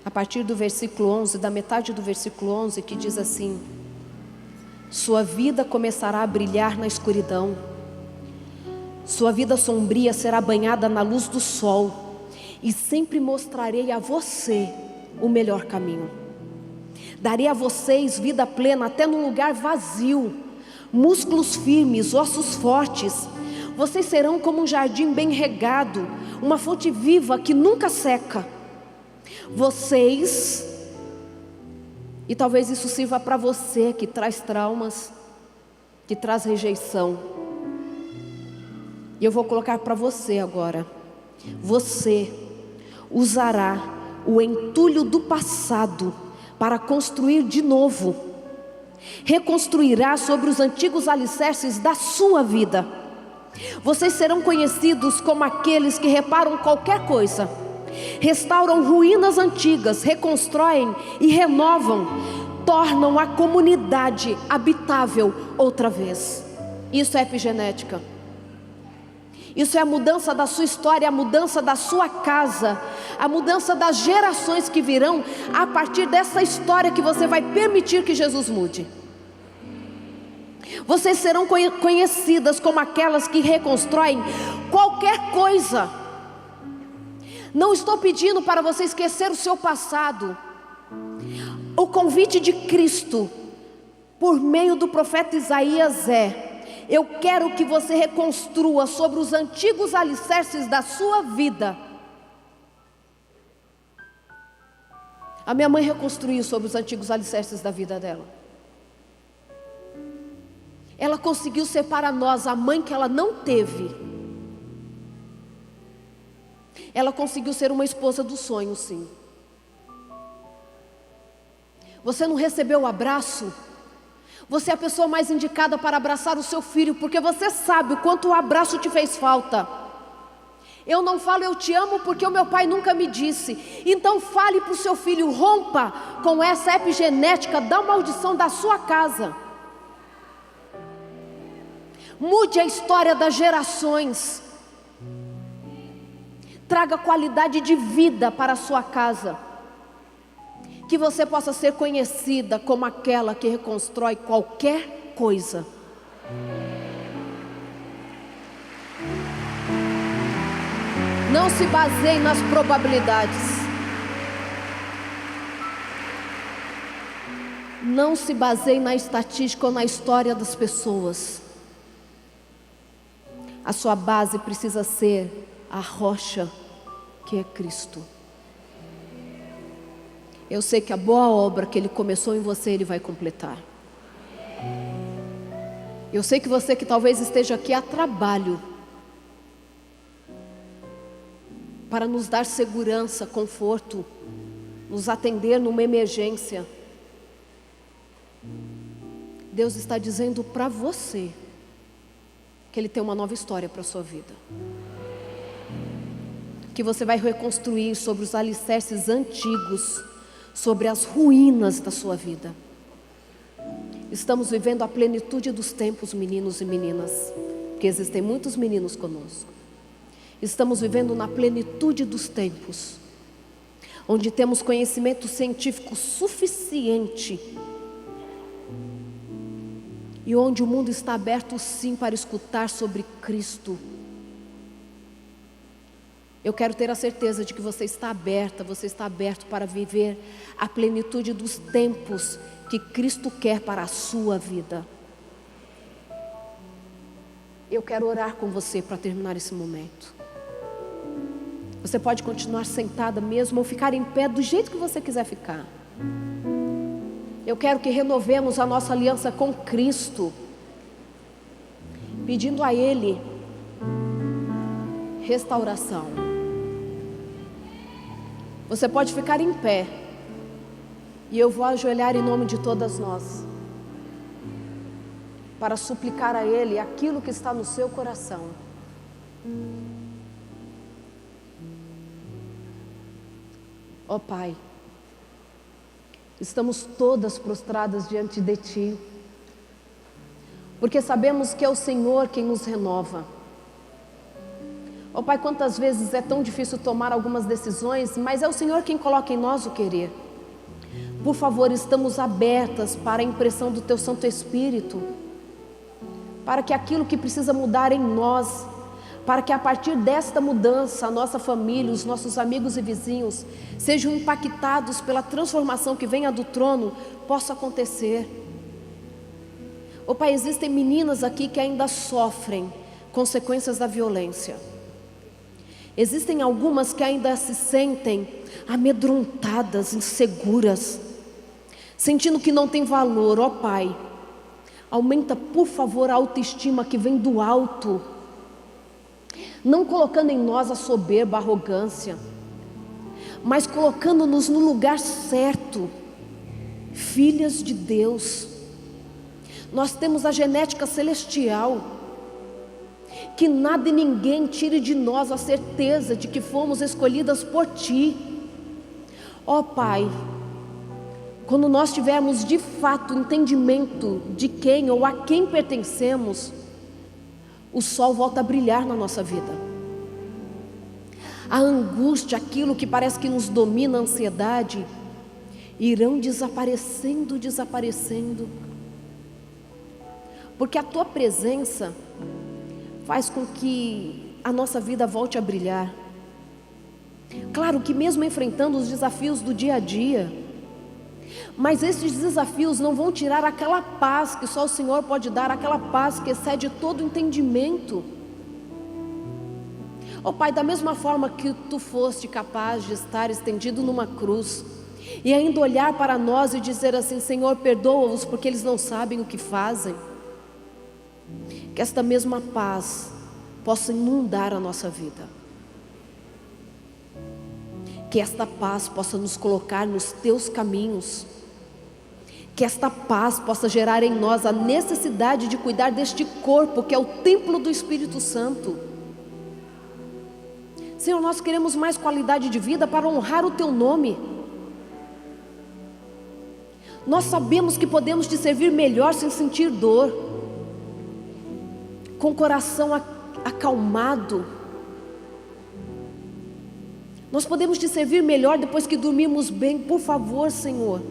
a partir do versículo 11, da metade do versículo 11, que diz assim: sua vida começará a brilhar na escuridão, sua vida sombria será banhada na luz do sol, e sempre mostrarei a você o melhor caminho. Darei a vocês vida plena até num lugar vazio, músculos firmes, ossos fortes. Vocês serão como um jardim bem regado, uma fonte viva que nunca seca. Vocês, e talvez isso sirva para você que traz traumas, que traz rejeição, e eu vou colocar para você agora: você usará o entulho do passado para construir de novo, reconstruirá sobre os antigos alicerces da sua vida. Vocês serão conhecidos como aqueles que reparam qualquer coisa, restauram ruínas antigas, reconstroem e renovam, tornam a comunidade habitável outra vez. Isso é epigenética. Isso é a mudança da sua história, a mudança da sua casa, a mudança das gerações que virão a partir dessa história que você vai permitir que Jesus mude. Vocês serão conhecidas como aquelas que reconstroem qualquer coisa. Não estou pedindo para você esquecer o seu passado. O convite de Cristo por meio do profeta Isaías é: eu quero que você reconstrua sobre os antigos alicerces da sua vida. A minha mãe reconstruiu sobre os antigos alicerces da vida dela. Ela conseguiu ser para nós a mãe que ela não teve. Ela conseguiu ser uma esposa do sonho, sim. Você não recebeu o abraço? Você é a pessoa mais indicada para abraçar o seu filho, porque você sabe o quanto o abraço te fez falta. Eu não falo eu te amo porque o meu pai nunca me disse. Então fale para o seu filho: rompa com essa epigenética da maldição da sua casa. Mude a história das gerações. Traga qualidade de vida para a sua casa. Que você possa ser conhecida como aquela que reconstrói qualquer coisa. Não se baseie nas probabilidades. Não se baseie na estatística ou na história das pessoas. A sua base precisa ser a rocha que é Cristo. Eu sei que a boa obra que Ele começou em você, Ele vai completar. Eu sei que você que talvez esteja aqui a trabalho, para nos dar segurança, conforto, nos atender numa emergência. Deus está dizendo para você que Ele tem uma nova história para a sua vida. Que você vai reconstruir sobre os alicerces antigos, sobre as ruínas da sua vida. Estamos vivendo a plenitude dos tempos, meninos e meninas, porque existem muitos meninos conosco. Estamos vivendo na plenitude dos tempos, onde temos conhecimento científico suficiente e onde o mundo está aberto sim para escutar sobre Cristo. Eu quero ter a certeza de que você está aberto para viver a plenitude dos tempos que Cristo quer para a sua vida. Eu quero orar com você para terminar esse momento. Você pode continuar sentada mesmo ou ficar em pé do jeito que você quiser ficar. Eu quero que renovemos a nossa aliança com Cristo, pedindo a Ele restauração. Você pode ficar em pé e eu vou ajoelhar em nome de todas nós para suplicar a Ele aquilo que está no seu coração. Ó Pai, estamos todas prostradas diante de Ti, porque sabemos que é o Senhor quem nos renova. Ó Pai, quantas vezes é tão difícil tomar algumas decisões, mas é o Senhor quem coloca em nós o querer. Por favor, estamos abertas para a impressão do Teu Santo Espírito, para que aquilo que precisa mudar em nós, para que a partir desta mudança, a nossa família, os nossos amigos e vizinhos sejam impactados pela transformação que venha do trono, possa acontecer. Ó Pai, existem meninas aqui que ainda sofrem consequências da violência. Existem algumas que ainda se sentem amedrontadas, inseguras, sentindo que não tem valor. Ó Pai, aumenta por favor a autoestima que vem do alto, não colocando em nós a soberba, a arrogância, mas colocando-nos no lugar certo, filhas de Deus. Nós temos a genética celestial, que nada e ninguém tire de nós a certeza de que fomos escolhidas por Ti. Ó Pai, quando nós tivermos de fato entendimento de quem ou a quem pertencemos, o sol volta a brilhar na nossa vida. A angústia, aquilo que parece que nos domina, a ansiedade, irão desaparecendo, porque a Tua presença faz com que a nossa vida volte a brilhar. Claro que mesmo enfrentando os desafios do dia a dia, mas esses desafios não vão tirar aquela paz que só o Senhor pode dar, aquela paz que excede todo entendimento. Ó Pai, da mesma forma que Tu foste capaz de estar estendido numa cruz e ainda olhar para nós e dizer assim: Senhor, perdoa-os porque eles não sabem o que fazem, que esta mesma paz possa inundar a nossa vida, que esta paz possa nos colocar nos Teus caminhos, que esta paz possa gerar em nós a necessidade de cuidar deste corpo que é o templo do Espírito Santo. Senhor, nós queremos mais qualidade de vida para honrar o Teu nome. Nós sabemos que podemos Te servir melhor sem sentir dor, com o coração acalmado. Nós podemos Te servir melhor depois que dormirmos bem. Por favor, Senhor,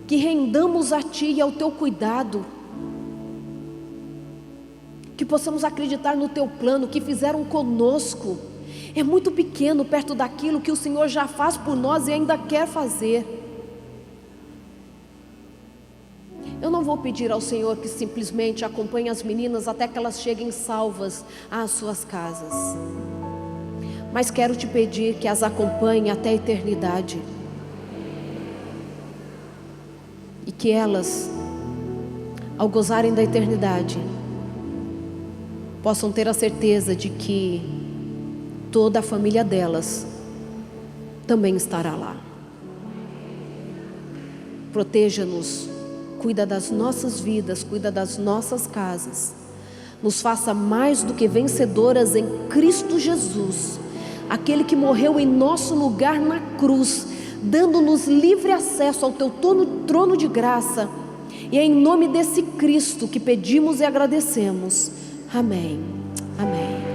que rendamos a Ti e ao Teu cuidado, que possamos acreditar no Teu plano. Que fizeram conosco é muito pequeno perto daquilo que o Senhor já faz por nós e ainda quer fazer. Eu não vou pedir ao Senhor que simplesmente acompanhe as meninas até que elas cheguem salvas às suas casas, mas quero Te pedir que as acompanhe até a eternidade, e que elas, ao gozarem da eternidade, possam ter a certeza de que toda a família delas também estará lá. Proteja-nos, cuida das nossas vidas, cuida das nossas casas, nos faça mais do que vencedoras em Cristo Jesus, aquele que morreu em nosso lugar na cruz, dando-nos livre acesso ao Teu trono de graça, E é em nome desse Cristo que pedimos e agradecemos. Amém. Amém.